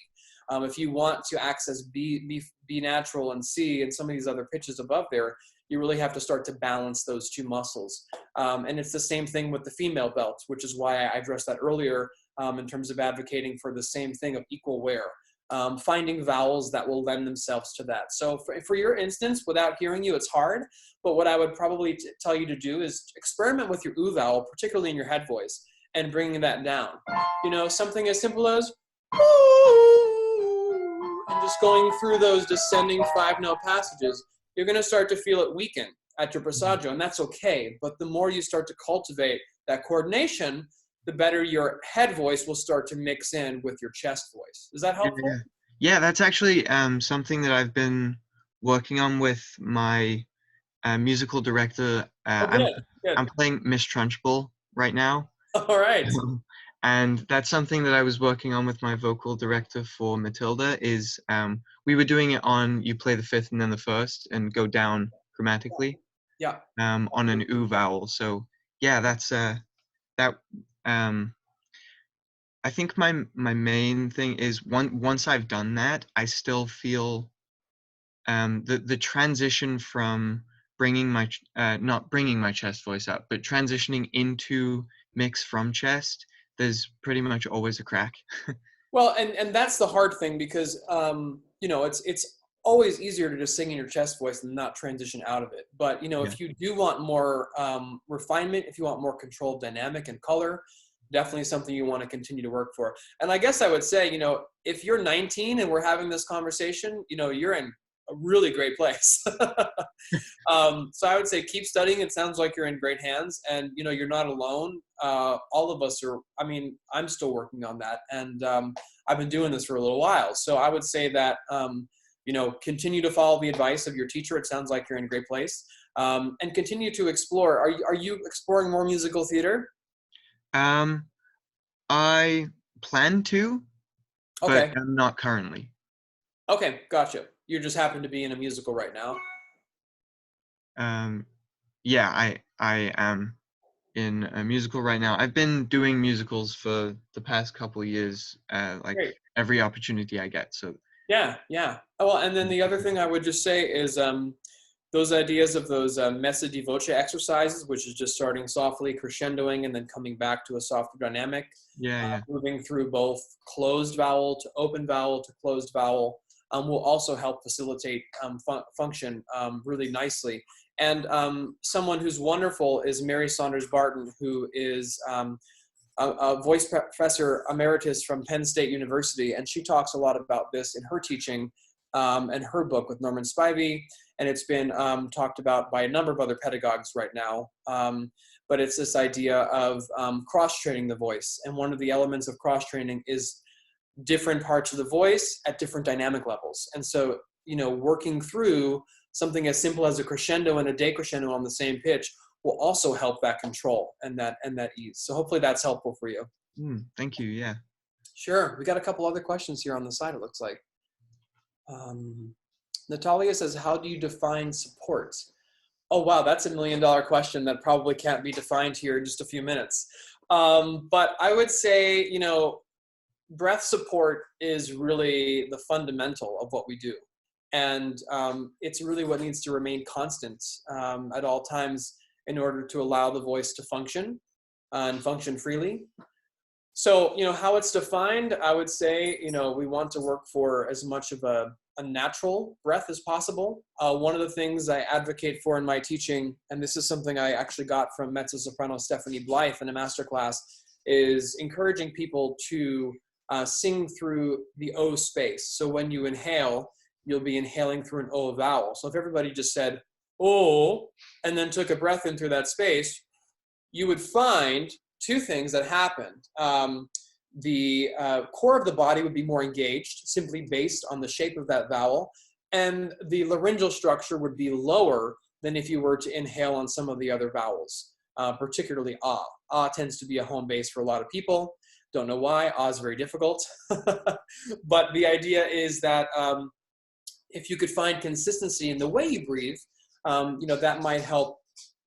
If you want to access B natural and C and some of these other pitches above there, you really have to start to balance those two muscles. And it's the same thing with the female belt, which is why I addressed that earlier in terms of advocating for the same thing of equal wear. Finding vowels that will lend themselves to that. So for your instance, without hearing you, it's hard. But what I would probably tell you to do is experiment with your oo vowel, particularly in your head voice, and bringing that down. Something as simple as and just going through those descending 5-note passages. You're going to start to feel it weaken at your passaggio, and that's okay. But the more you start to cultivate that coordination, the better your head voice will start to mix in with your chest voice. Is that helpful? Yeah, that's actually something that I've been working on with my musical director. Good. I'm playing Miss Trunchbull right now. All right. And that's something that I was working on with my vocal director for Matilda is we were doing it on you play the fifth and then the first and go down grammatically. Yeah. On an oo vowel. So yeah, that's that I think my main thing is once I've done that, I still feel the transition from bringing my not bringing my chest voice up, but transitioning into mix from chest. There's pretty much always a crack. Well, and that's the hard thing because it's always easier to just sing in your chest voice and not transition out of it. But if you do want more refinement, if you want more controlled dynamic and color, definitely something you want to continue to work for. And I guess I would say, if you're 19 and we're having this conversation, you're in a really great place. So I would say keep studying. It sounds like you're in great hands, and you're not alone. All of us are. I mean, I'm still working on that, and I've been doing this for a little while. So I would say that continue to follow the advice of your teacher. It sounds like you're in a great place, and continue to explore. Are you exploring more musical theater? I plan to, Okay. but I'm not currently. Okay, gotcha. You just happen to be in a musical right now. Yeah, I am in a musical right now. I've been doing musicals for the past couple of years, Great. every opportunity I get. So Yeah. Oh, well, and then the other thing I would just say is those ideas of those messa di voce exercises, which is just starting softly, crescendoing, and then coming back to a softer dynamic. yeah. Moving through both closed vowel to open vowel to closed vowel will also help facilitate function really nicely. And someone who's wonderful is Mary Saunders Barton, who is a voice professor emeritus from Penn State University. And she talks a lot about this in her teaching and her book with Norman Spivey. And it's been talked about by a number of other pedagogues right now. But it's this idea of cross-training the voice. And one of the elements of cross-training is different parts of the voice at different dynamic levels. And so, working through something as simple as a crescendo and a decrescendo on the same pitch will also help that control and that ease. So hopefully that's helpful for you. Thank you. Yeah. Sure. We got a couple other questions here on the side, it looks like. Natalia says, how do you define support? Oh, wow, that's $1 million question that probably can't be defined here in just a few minutes. But I would say, breath support is really the fundamental of what we do. And it's really what needs to remain constant at all times in order to allow the voice to function and function freely. So, how it's defined, I would say, we want to work for as much of a natural breath as possible. One of the things I advocate for in my teaching, and this is something I actually got from mezzo-soprano Stephanie Blythe in a masterclass, is encouraging people to sing through the O space. So when you inhale, you'll be inhaling through an O vowel. So if everybody just said, oh, and then took a breath in through that space, you would find two things that happened. The core of the body would be more engaged, simply based on the shape of that vowel, and the laryngeal structure would be lower than if you were to inhale on some of the other vowels, particularly ah. Ah tends to be a home base for a lot of people. Don't know why. Ah is very difficult. But the idea is that if you could find consistency in the way you breathe, that might help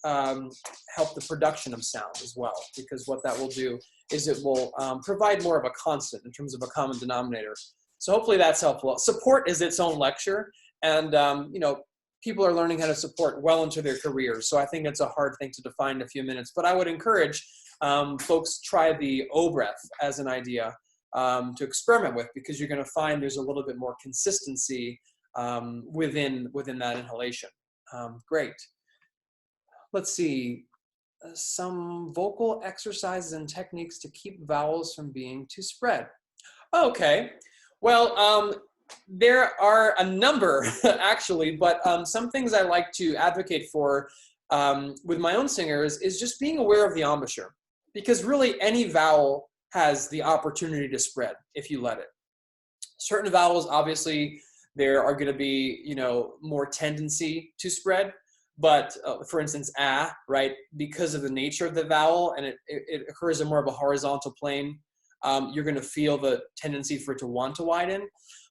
the production of sound as well, because what that will do is it will provide more of a constant in terms of a common denominator. So hopefully that's helpful. Support is its own lecture, and people are learning how to support well into their careers. So I think it's a hard thing to define in a few minutes, but I would encourage folks try the O breath as an idea to experiment with, because you're going to find there's a little bit more consistency within that inhalation. Great. Let's see, some vocal exercises and techniques to keep vowels from being too spread. Okay, well, there are a number actually, but some things I like to advocate for with my own singers is just being aware of the embouchure, because really any vowel has the opportunity to spread if you let it. Certain vowels, obviously, there are going to be, more tendency to spread. But for instance, ah, right, because of the nature of the vowel and it occurs in more of a horizontal plane, you're going to feel the tendency for it to want to widen.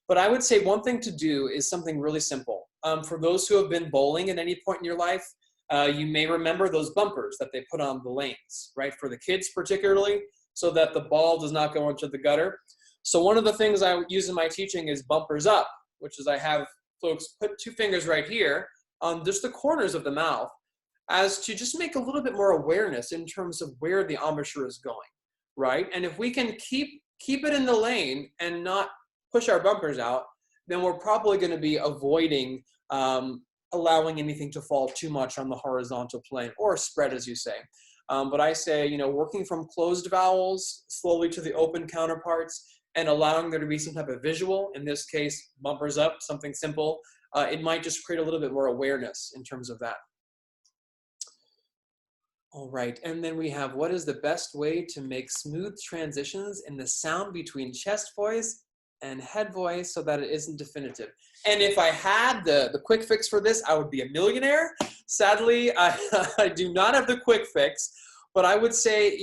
But I would say one thing to do is something really simple. For those who have been bowling at any point in your life, you may remember those bumpers that they put on the lanes, right, for the kids particularly, so that the ball does not go into the gutter. So one of the things I use in my teaching is bumpers up, which is I have folks put two fingers right here on just the corners of the mouth, as to just make a little bit more awareness in terms of where the embouchure is going, right? And if we can keep it in the lane and not push our bumpers out, then we're probably going to be avoiding allowing anything to fall too much on the horizontal plane, or spread, as you say. But I say, working from closed vowels slowly to the open counterparts, and allowing there to be some type of visual, in this case, bumpers up, something simple, it might just create a little bit more awareness in terms of that. All right, and then we have, what is the best way to make smooth transitions in the sound between chest voice and head voice so that it isn't definitive? And if I had the quick fix for this, I would be a millionaire. Sadly, I do not have the quick fix, but I would say,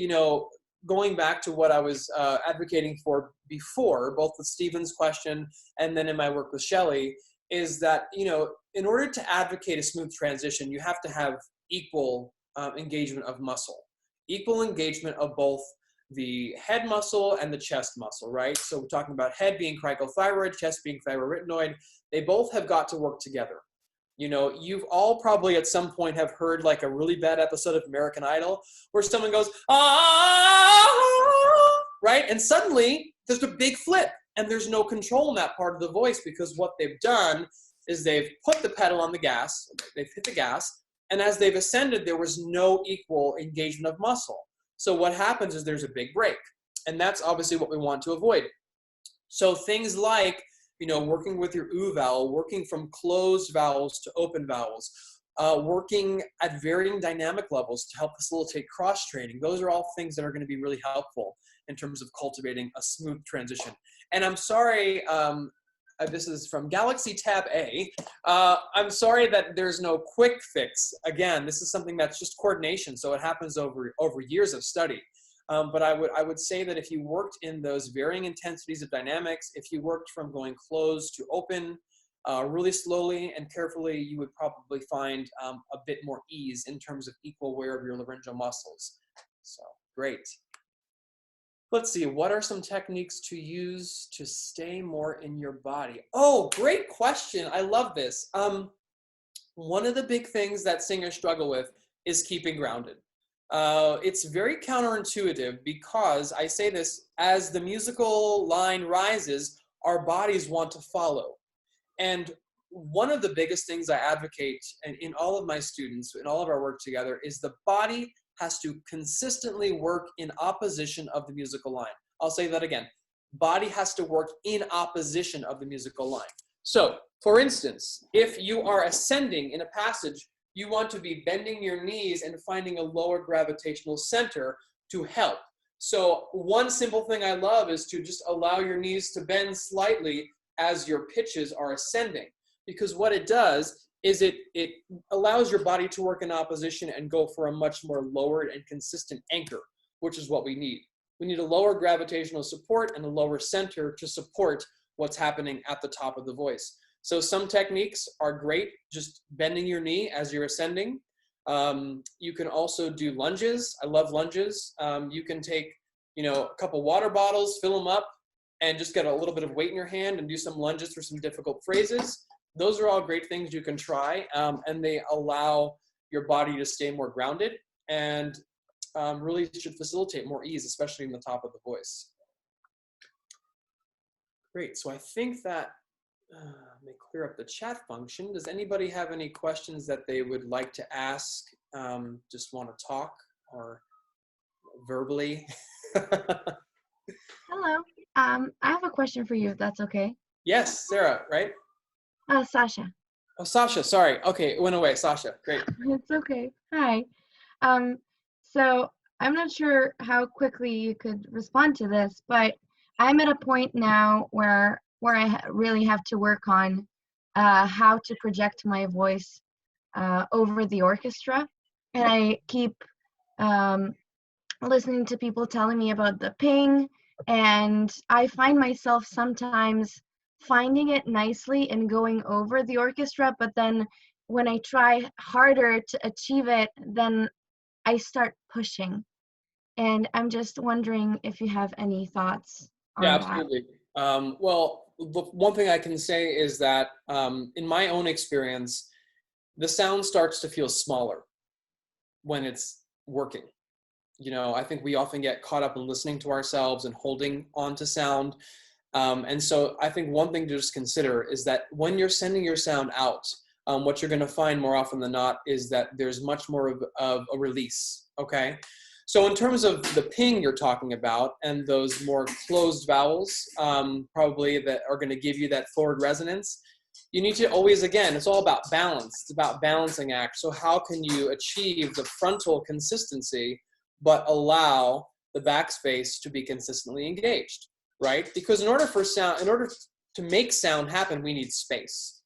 going back to what I was advocating for before, both with Stephen's question and then in my work with Shelley, is that, in order to advocate a smooth transition, you have to have equal engagement of muscle, equal engagement of both the head muscle and the chest muscle, right? So we're talking about head being cricothyroid, chest being thyrorytenoid. They both have got to work together. You've all probably at some point have heard like a really bad episode of American Idol where someone goes, ah, right? And suddenly there's a big flip and there's no control in that part of the voice, because what they've done is they've put the pedal on the gas, they've hit the gas, and as they've ascended, there was no equal engagement of muscle. So what happens is there's a big break, and that's obviously what we want to avoid. So things like, working with your oo vowel, working from closed vowels to open vowels, working at varying dynamic levels to help facilitate cross-training. Those are all things that are going to be really helpful in terms of cultivating a smooth transition. And I'm sorry, this is from Galaxy Tab A. I'm sorry that there's no quick fix. Again, this is something that's just coordination, so it happens over years of study. But I would say that if you worked in those varying intensities of dynamics, if you worked from going closed to open really slowly and carefully, you would probably find a bit more ease in terms of equal wear of your laryngeal muscles. So, great. Let's see, what are some techniques to use to stay more in your body? Oh, great question. I love this. One of the big things that singers struggle with is keeping grounded. It's very counterintuitive, because I say this, as the musical line rises, our bodies want to follow. And one of the biggest things I advocate in all of my students, in all of our work together, is the body has to consistently work in opposition of the musical line. I'll say that again. body has to work in opposition of the musical line. So, for instance, if you are ascending in a passage, you want to be bending your knees and finding a lower gravitational center to help. So one simple thing I love is to just allow your knees to bend slightly as your pitches are ascending. Because what it does is it allows your body to work in opposition and go for a much more lowered and consistent anchor, which is what we need. We need a lower gravitational support and a lower center to support what's happening at the top of the voice. So some techniques are great, just bending your knee as you're ascending. You can also do lunges. I love lunges. You can take, a couple water bottles, fill them up, and just get a little bit of weight in your hand and do some lunges for some difficult phrases. Those are all great things you can try, and they allow your body to stay more grounded and really should facilitate more ease, especially in the top of the voice. Great, so I think that may clear up the chat function. Does anybody have any questions that they would like to ask? Just want to talk or verbally? Hello. I have a question for you, if that's okay. Yes, Sarah, right? Sasha. Oh, Sasha, sorry. Okay, it went away. Sasha, great. It's okay. Hi. So I'm not sure how quickly you could respond to this, but I'm at a point now where I really have to work on how to project my voice over the orchestra. And I keep listening to people telling me about the ping, and I find myself sometimes finding it nicely and going over the orchestra, but then when I try harder to achieve it, then I start pushing. And I'm just wondering if you have any thoughts on Yeah, that. absolutely. Well, the one thing I can say is that in my own experience, the sound starts to feel smaller when it's working. I think we often get caught up in listening to ourselves and holding on to sound. And so I think one thing to just consider is that when you're sending your sound out, what you're going to find more often than not is that there's much more of a release, okay? So in terms of the ping you're talking about and those more closed vowels, probably that are going to give you that forward resonance, you need to always, again, it's all about balance. It's about balancing act. So how can you achieve the frontal consistency but allow the backspace to be consistently engaged, right? Because in order to make sound happen, we need space.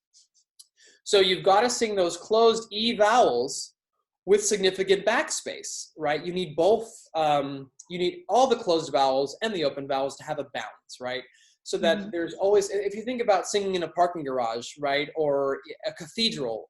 So you've got to sing those closed E vowels with significant backspace, right? You need both. You need all the closed vowels and the open vowels to have a balance, right? So that there's always, if you think about singing in a parking garage, right, or a cathedral,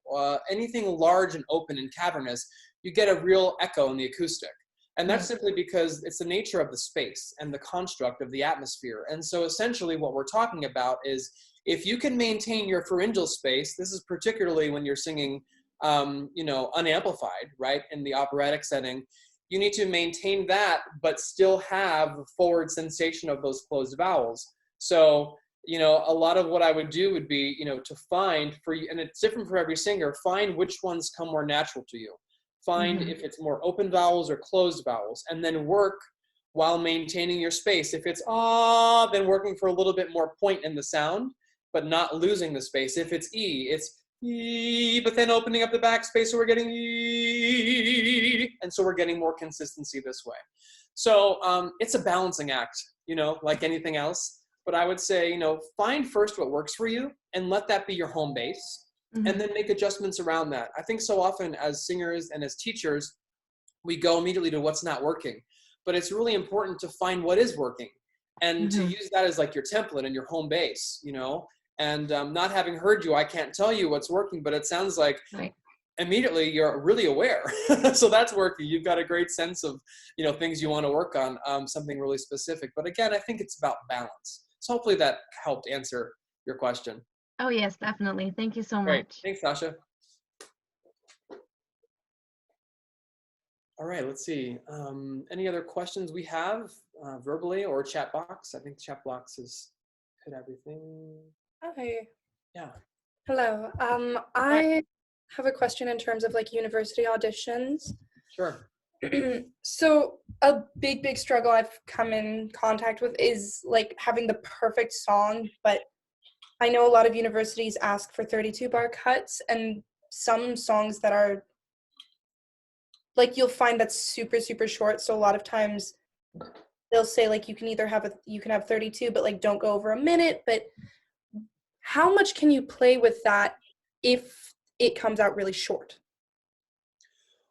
anything large and open and cavernous, you get a real echo in the acoustic. And that's simply because it's the nature of the space and the construct of the atmosphere. And so essentially what we're talking about is if you can maintain your pharyngeal space, this is particularly when you're singing, unamplified, right, in the operatic setting, you need to maintain that, but still have the forward sensation of those closed vowels. So, a lot of what I would do would be, to find for you, and it's different for every singer, find which ones come more natural to you. Find if it's more open vowels or closed vowels, and then work while maintaining your space. If it's ah, then working for a little bit more point in the sound, but not losing the space. If it's E, it's E, but then opening up the backspace, so we're getting E, and so we're getting more consistency this way. So it's a balancing act, like anything else. But I would say, find first what works for you and let that be your home base. And then make adjustments around that. I think so often as singers and as teachers, we go immediately to what's not working. But it's really important to find what is working and to use that as like your template and your home base, And not having heard you, I can't tell you what's working, but it sounds like immediately you're really aware. So that's working. You've got a great sense of, things you want to work on, something really specific. But again, I think it's about balance. So hopefully that helped answer your question. Oh, yes, definitely. Thank you so much. Great. Thanks, Sasha. All right, let's see. Any other questions we have verbally or chat box? I think chat box has hit everything. Hi. Yeah. Hello. I have a question in terms of like university auditions. Sure. So a big struggle I've come in contact with is like having the perfect song, but I know a lot of universities ask for 32 bar cuts, and some songs that are like, you'll find that's super short. So a lot of times they'll say like you can either have 32, but like don't go over a minute. But how much can you play with that if it comes out really short?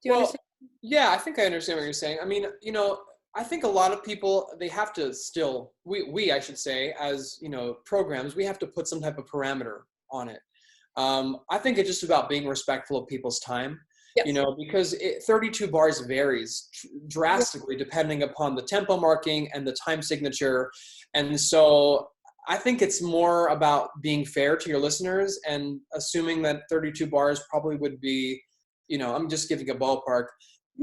Do you understand? Yeah, I think I understand what you're saying. I mean, you know, I think a lot of people, they have to still, I should say, as, you know, programs, we have to put some type of parameter on it. I think it's just about being respectful of people's time, Yes. you know, because 32 bars varies drastically depending upon the tempo marking and the time signature. And so I think it's more about being fair to your listeners and assuming that 32 bars probably would be, you know, I'm just giving a ballpark,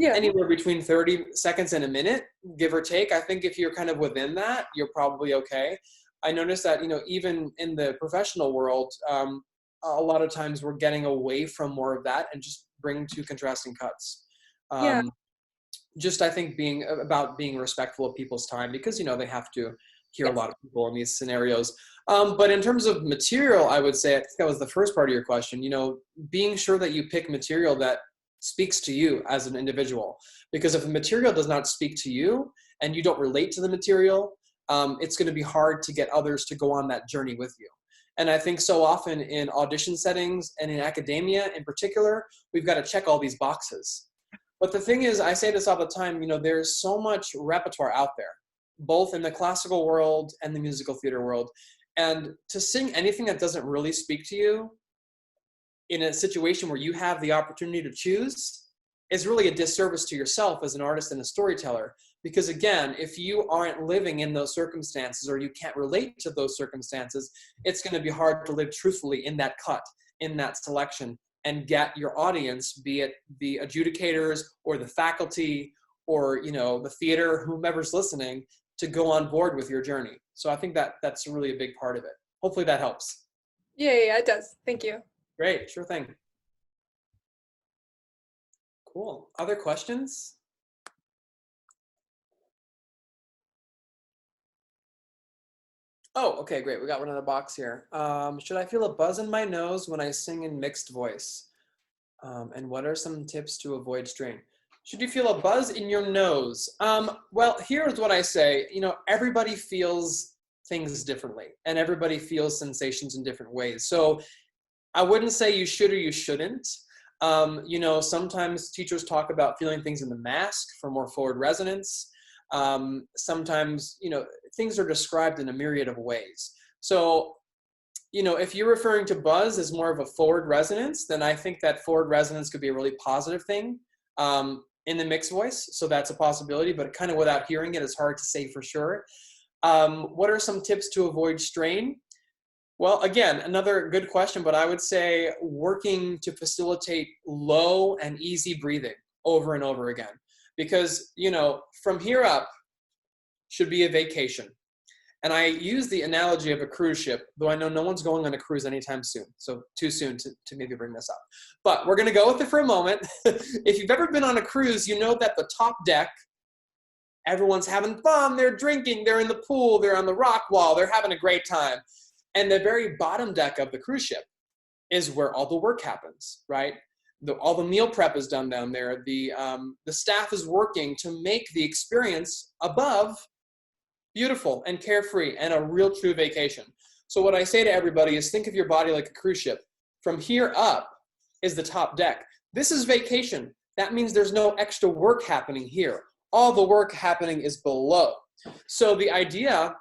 anywhere between 30 seconds and a minute, give or take. I think if you're kind of within that, you're probably okay. I noticed that, you know, even in the professional world, a lot of times we're getting away from more of that and just bring two contrasting cuts. Just, I think being respectful of people's time, because, you know, they have to hear a lot of people in these scenarios. But in terms of material, I would say, I think that was the first part of your question, you know, being sure that you pick material that speaks to you as an individual. Because if the material does not speak to you and you don't relate to the material, it's going to be hard to get others to go on that journey with you. And I think so often in audition settings and in academia in particular, we've got to check all these boxes. But the thing is, I say this all the time, you know, there's so much repertoire out there, both in the classical world and the musical theater world. And to sing anything that doesn't really speak to you in a situation where you have the opportunity to choose is really a disservice to yourself as an artist and a storyteller. Because again, if you aren't living in those circumstances or you can't relate to those circumstances, it's going to be hard to live truthfully in that cut, in that selection, and get your audience, be it the adjudicators or the faculty or, you know, the theater, whomever's listening, to go on board with your journey. So I think that that's really a big part of it. Hopefully that helps. Yeah, it does. Thank you. Great, sure thing. Cool. Other questions? Oh, okay, great. We got one in the box here. Should I feel a buzz in my nose when I sing in mixed voice? And what are some tips to avoid strain? Should you feel a buzz in your nose? Well, here's what I say. You know, everybody feels things differently, and everybody feels sensations in different ways. So I wouldn't say you should or you shouldn't. You know, sometimes teachers talk about feeling things in the mask for more forward resonance. Sometimes, you know, things are described in a myriad of ways. So, you know, if you're referring to buzz as more of a forward resonance, then I think that forward resonance could be a really positive thing in the mixed voice. So that's a possibility, but kind of without hearing it, it's hard to say for sure. What are some tips to avoid strain? Well, again, another good question, but I would say working to facilitate low and easy breathing over and over again. Because, you know, from here up should be a vacation. And I use the analogy of a cruise ship, though I know no one's going on a cruise anytime soon. So too soon to maybe bring this up. But we're going to go with it for a moment. If you've ever been on a cruise, you know that the top deck, everyone's having fun, they're drinking, they're in the pool, they're on the rock wall, they're having a great time. And the very bottom deck of the cruise ship is where all the work happens, right? All the meal prep is done down there. The staff is working to make the experience above beautiful and carefree and a real true vacation. So what I say to everybody is think of your body like a cruise ship. From here up is the top deck. This is vacation. That means there's no extra work happening here. All the work happening is below. So the idea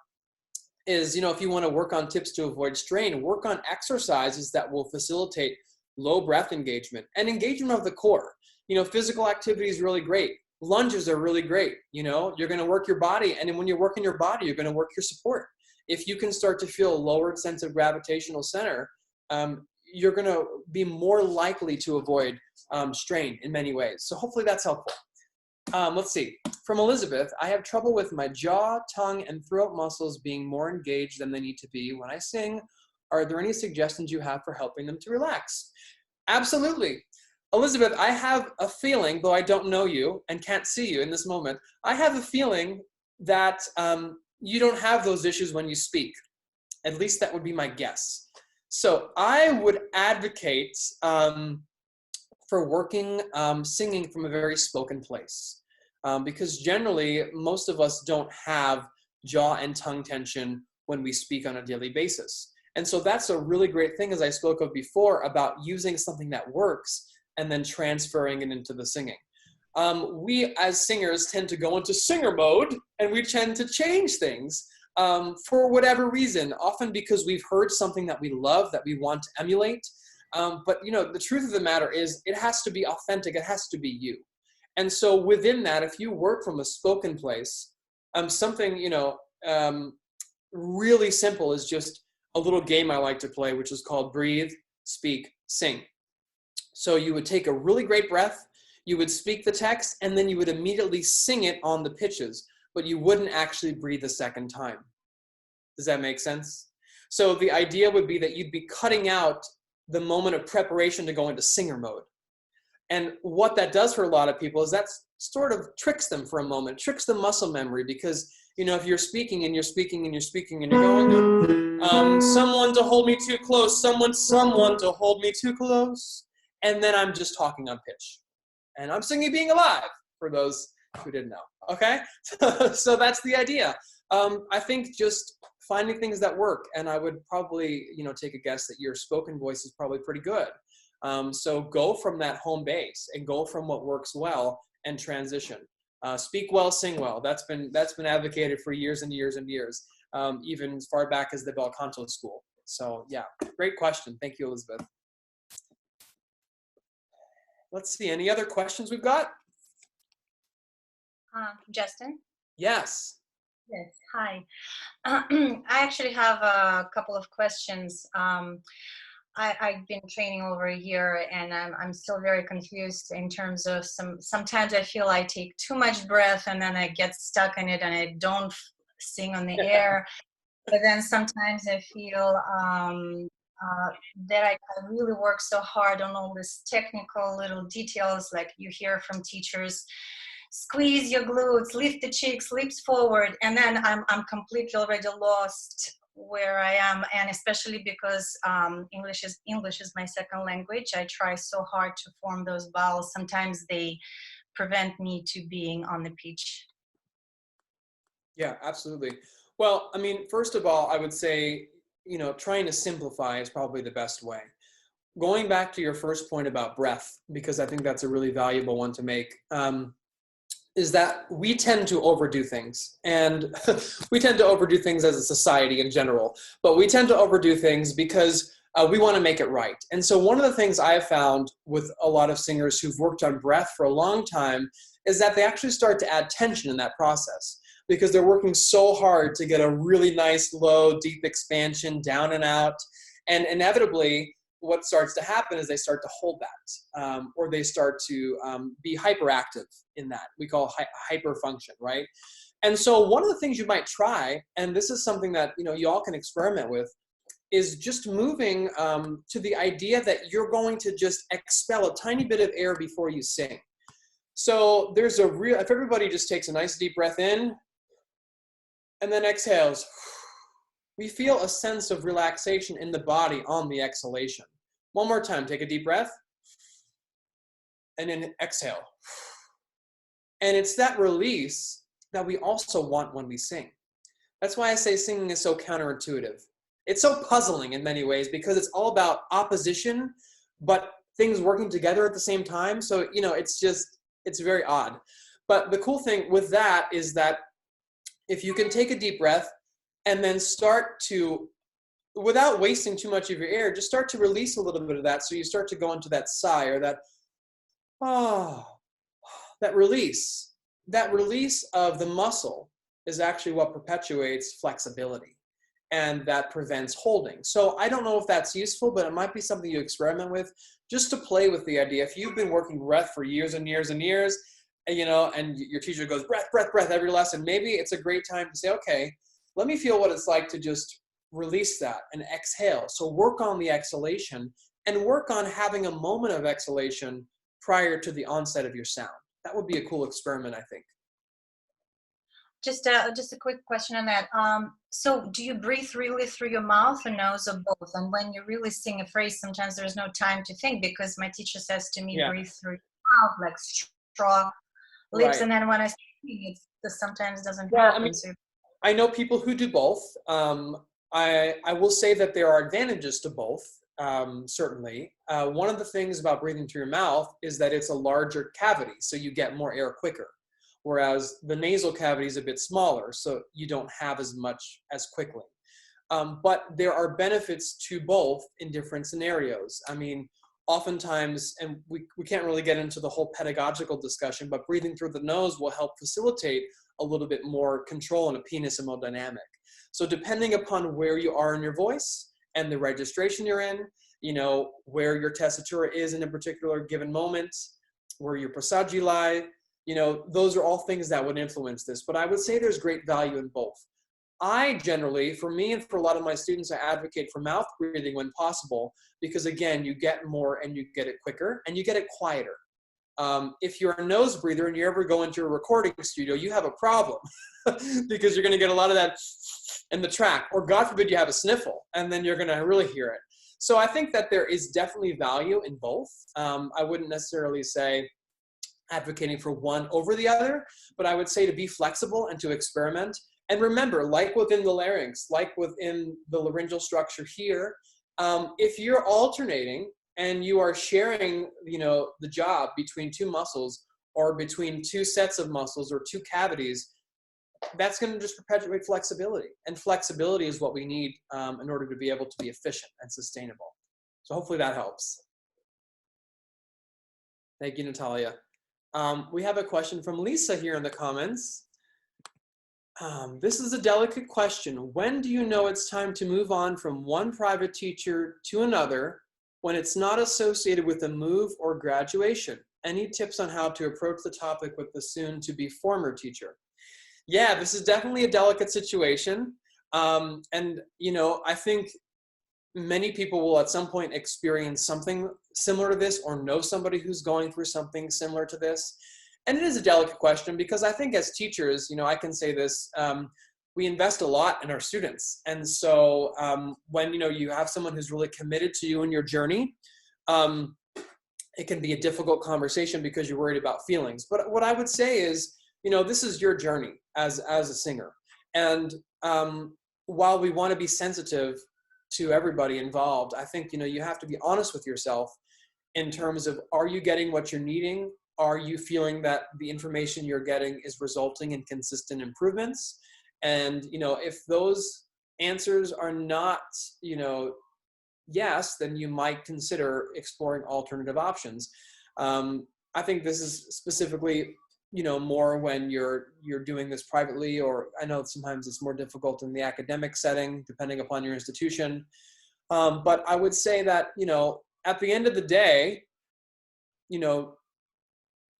is, you know, if you want to work on tips to avoid strain, work on exercises that will facilitate low breath engagement and engagement of the core. You know, physical activity is really great. Lunges are really great. You know, you're going to work your body. And when you're working your body, you're going to work your support. If you can start to feel a lowered sense of gravitational center, you're going to be more likely to avoid strain in many ways. So hopefully that's helpful. Let's see. From Elizabeth, I have trouble with my jaw, tongue, and throat muscles being more engaged than they need to be when I sing. Are there any suggestions you have for helping them to relax? Absolutely. Elizabeth, I have a feeling, though I don't know you and can't see you in this moment, I have a feeling that you don't have those issues when you speak. At least that would be my guess. So I would advocate for working, singing from a very spoken place. Because generally, most of us don't have jaw and tongue tension when we speak on a daily basis. And so that's a really great thing, as I spoke of before, about using something that works and then transferring it into the singing. We as singers tend to go into singer mode, and we tend to change things for whatever reason, often because we've heard something that we love, that we want to emulate. But you know, the truth of the matter is it has to be authentic. It has to be you. And so within that, if you work from a spoken place, something, you know, really simple is just a little game I like to play, which is called breathe, speak, sing. So you would take a really great breath, you would speak the text, and then you would immediately sing it on the pitches, but you wouldn't actually breathe a second time. Does that make sense? So the idea would be that you'd be cutting out the moment of preparation to go into singer mode. And what that does for a lot of people is that sort of tricks them for a moment, tricks the muscle memory, because, you know, if you're speaking and you're speaking and you're speaking and you're going, someone to hold me too close, someone to hold me too close, and then I'm just talking on pitch. And I'm singing Being Alive, for those who didn't know, okay? So that's the idea. I think just finding things that work, and I would probably, you know, take a guess that your spoken voice is probably pretty good. So go from that home base and go from what works well and transition. Speak well, sing well. That's been advocated for years and years and years, even as far back as the bel canto school. So yeah, great question. Thank you, Elizabeth. Let's see, any other questions we've got? Justin? Yes. Yes, hi. I actually have a couple of questions. I've been training over a year, and I'm still very confused in terms of sometimes I feel I take too much breath and then I get stuck in it and I don't sing on the air. But then sometimes I feel that I really work so hard on all these technical little details, like you hear from teachers, squeeze your glutes, lift the cheeks, lips forward, and then I'm completely already lost where I am, and especially because English is my second language. I try so hard to form those vowels. Sometimes they prevent me to being on the pitch. Yeah, absolutely. Well, I mean, first of all, I would say, you know, trying to simplify is probably the best way. Going back to your first point about breath, because I think that's a really valuable one to make, is that we tend to overdo things. And we tend to overdo things as a society in general, but we tend to overdo things because we want to make it right. And so one of the things I have found with a lot of singers who've worked on breath for a long time is that they actually start to add tension in that process, because they're working so hard to get a really nice, low, deep expansion down and out. And inevitably, what starts to happen is they start to hold that, or they start to be hyperactive in that. We call hyperfunction, right? And so one of the things you might try, and this is something that, you know, you all can experiment with, is just moving to the idea that you're going to just expel a tiny bit of air before you sing. So there's if everybody just takes a nice deep breath in, and then exhales, we feel a sense of relaxation in the body on the exhalation. One more time, take a deep breath, and then exhale. And it's that release that we also want when we sing. That's why I say singing is so counterintuitive. It's so puzzling in many ways, because it's all about opposition, but things working together at the same time. So, you know, it's very odd. But the cool thing with that is that if you can take a deep breath and then start to, without wasting too much of your air, just start to release a little bit of that. So you start to go into that sigh, or that, that release. That release of the muscle is actually what perpetuates flexibility, and that prevents holding. So I don't know if that's useful, but it might be something you experiment with, just to play with the idea. If you've been working breath for years and years and years, you know, and your teacher goes breath, breath, breath every lesson, maybe it's a great time to say, okay, let me feel what it's like to just release that and exhale. So work on the exhalation, and work on having a moment of exhalation prior to the onset of your sound. That would be a cool experiment, I think. Just a quick question on that. So do you breathe really through your mouth or nose or both? And when you really sing a phrase, sometimes there's no time to think, because my teacher says to me, Yeah. breathe through your mouth, like straw lips. Right. And then when I sing, it sometimes doesn't Well, I happen. mean, So I know people who do both. I will say that there are advantages to both, certainly. One of the things about breathing through your mouth is that it's a larger cavity, so you get more air quicker. Whereas the nasal cavity is a bit smaller, so you don't have as much as quickly. But there are benefits to both in different scenarios. I mean, oftentimes, and we can't really get into the whole pedagogical discussion, but breathing through the nose will help facilitate a little bit more control in a pianist hemodynamic. So depending upon where you are in your voice and the registration you're in, you know, where your tessitura is in a particular given moment, where your prosagi lie, you know, those are all things that would influence this. But I would say there's great value in both. I generally, for me and for a lot of my students, I advocate for mouth breathing when possible, because again, you get more and you get it quicker and you get it quieter. If you're a nose breather and you ever go into a recording studio, you have a problem because you're going to get a lot of that in the track, or God forbid you have a sniffle, and then you're going to really hear it. So I think that there is definitely value in both. I wouldn't necessarily say advocating for one over the other, but I would say to be flexible and to experiment. And remember, like within the larynx, like within the laryngeal structure here, if you're alternating and you are sharing, you know, the job between two muscles or between two sets of muscles or two cavities, that's going to just perpetuate flexibility. And flexibility is what we need in order to be able to be efficient and sustainable. So hopefully that helps. Thank you, Natalia. We have a question from Lisa here in the comments. This is a delicate question. When do you know it's time to move on from one private teacher to another when it's not associated with a move or graduation? Any tips on how to approach the topic with the soon-to-be former teacher? Yeah, this is definitely a delicate situation. And, you know, I think many people will at some point experience something similar to this or know somebody who's going through something similar to this. And it is a delicate question because I think as teachers, you know, I can say this, we invest a lot in our students. And so when, you know, you have someone who's really committed to you in your journey, it can be a difficult conversation because you're worried about feelings. But what I would say is, you know, this is your journey as a singer. And while we want to be sensitive to everybody involved, I think, you know, you have to be honest with yourself in terms of, are you getting what you're needing? Are you feeling that the information you're getting is resulting in consistent improvements? And, you know, if those answers are not, you know, yes, then you might consider exploring alternative options. I think this is specifically, you know, more when you're doing this privately, or I know sometimes it's more difficult in the academic setting, depending upon your institution. But I would say that, you know, at the end of the day, you know,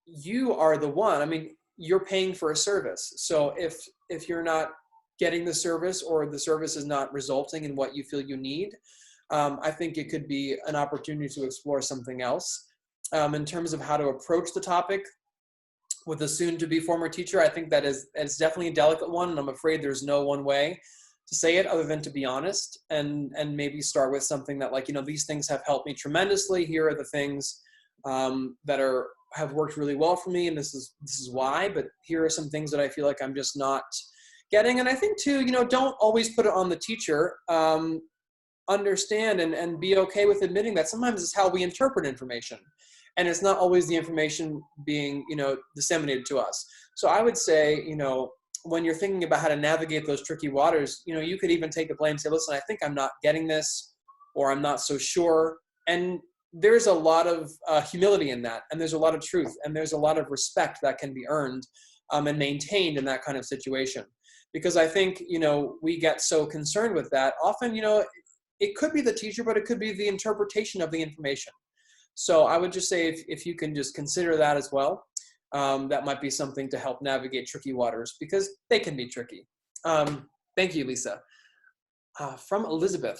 you are the one. I mean, you're paying for a service. So if you're not getting the service, or the service is not resulting in what you feel you need, I think it could be an opportunity to explore something else. In terms of how to approach the topic with a soon-to-be former teacher, I think that it's definitely a delicate one, and I'm afraid there's no one way to say it other than to be honest and maybe start with something that, like, you know, these things have helped me tremendously. Here are the things that have worked really well for me, and this is why, but here are some things that I feel like I'm just not getting. And I think too, you know, don't always put it on the teacher. Understand and be okay with admitting that sometimes it's how we interpret information, and it's not always the information being, you know, disseminated to us. So I would say, you know, when you're thinking about how to navigate those tricky waters, you know, you could even take the blame and say, listen, I think I'm not getting this, or I'm not so sure. And there's a lot of humility in that, and there's a lot of truth, and there's a lot of respect that can be earned and maintained in that kind of situation. Because I think, you know, we get so concerned with that. Often, you know, it could be the teacher, but it could be the interpretation of the information. So I would just say if you can just consider that as well, that might be something to help navigate tricky waters, because they can be tricky. Thank you, Lisa. From Elizabeth,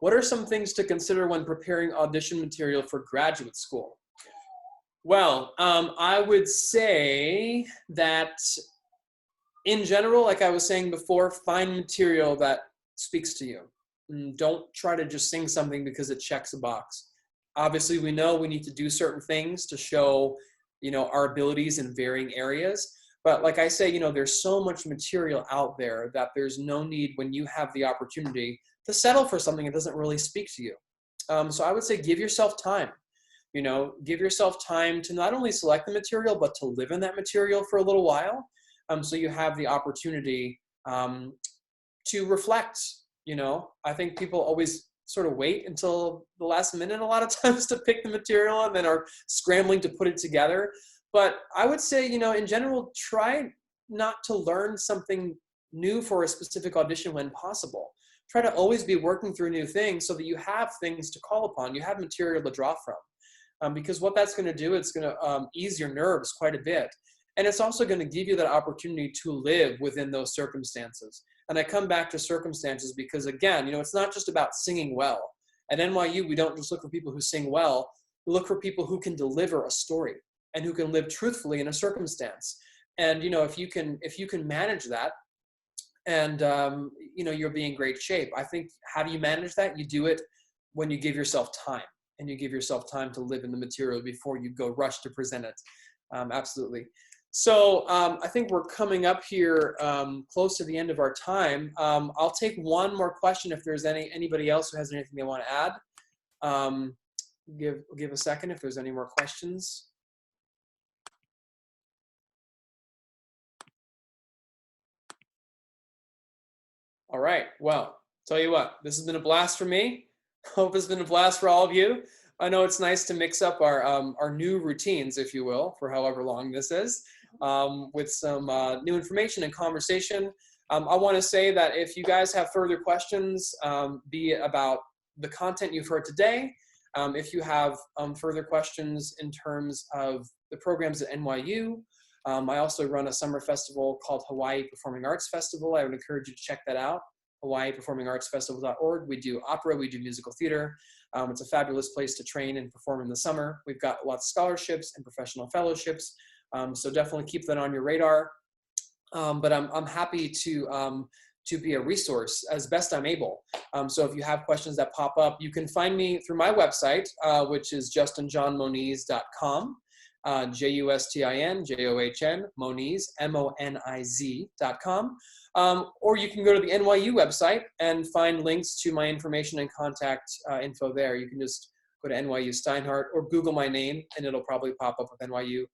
what are some things to consider when preparing audition material for graduate school? Well, I would say that in general, like I was saying before, find material that speaks to you. Don't try to just sing something because it checks a box. Obviously, we know we need to do certain things to show, our abilities in varying areas. But like I say, there's so much material out there that there's no need when you have the opportunity to settle for something that doesn't really speak to you. So I would say give yourself time. Give yourself time to not only select the material, but to live in that material for a little while. So you have the opportunity to reflect. I think people always sort of wait until the last minute a lot of times to pick the material and then are scrambling to put it together. But I would say, in general, try not to learn something new for a specific audition when possible. Try to always be working through new things so that you have things to call upon. You have material to draw from. Because what that's going to do, it's going to ease your nerves quite a bit. And it's also going to give you that opportunity to live within those circumstances. And I come back to circumstances because, again, it's not just about singing well. At NYU, we don't just look for people who sing well. We look for people who can deliver a story and who can live truthfully in a circumstance. And, if you can manage that, and, you'll be in great shape. I think, how do you manage that? You do it when you give yourself time, and you give yourself time to live in the material before you go rush to present it. Absolutely. So I think we're coming up here close to the end of our time. I'll take one more question if there's anybody else who has anything they want to add. Give a second if there's any more questions. All right. Well, tell you what, this has been a blast for me. Hope it's been a blast for all of you. I know it's nice to mix up our new routines, if you will, for however long this is, with some new information and conversation. I want to say that if you guys have further questions, be it about the content you've heard today, if you have further questions in terms of the programs at NYU, I also run a summer festival called Hawaii Performing Arts Festival. I would encourage you to check that out, hawaiiperformingartsfestival.org. We do opera, we do musical theater. It's a fabulous place to train and perform in the summer. We've got lots of scholarships and professional fellowships, so definitely keep that on your radar. But I'm happy to be a resource as best I'm able. So if you have questions that pop up, you can find me through my website, which is justinjohnmoniz.com. JUSTINJOHN, Moniz, MONIZ.com. Or you can go to the NYU website and find links to my information and contact info there. You can just go to NYU Steinhardt or Google my name and it'll probably pop up with NYU.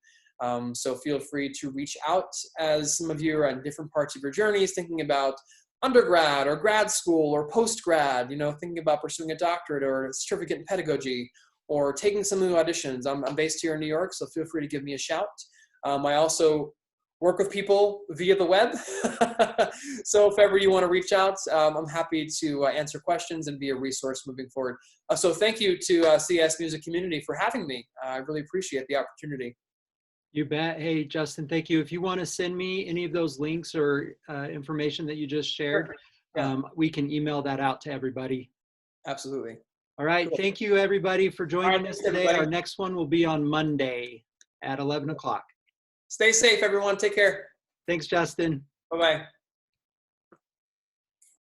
So feel free to reach out as some of you are on different parts of your journeys, thinking about undergrad or grad school or post-grad, thinking about pursuing a doctorate or a certificate in pedagogy, or taking some new auditions. I'm based here in New York, so feel free to give me a shout. I also work with people via the web. So if ever you want to reach out, I'm happy to answer questions and be a resource moving forward. So thank you to CS Music Community for having me. I really appreciate the opportunity. You bet. Hey, Justin, thank you. If you want to send me any of those links or information that you just shared, Sure. Yeah. We can email that out to everybody. Absolutely. All right. Cool. Thank you, everybody, for joining us today. Everybody. Our next one will be on Monday at 11 o'clock. Stay safe, everyone. Take care. Thanks, Justin. Bye-bye.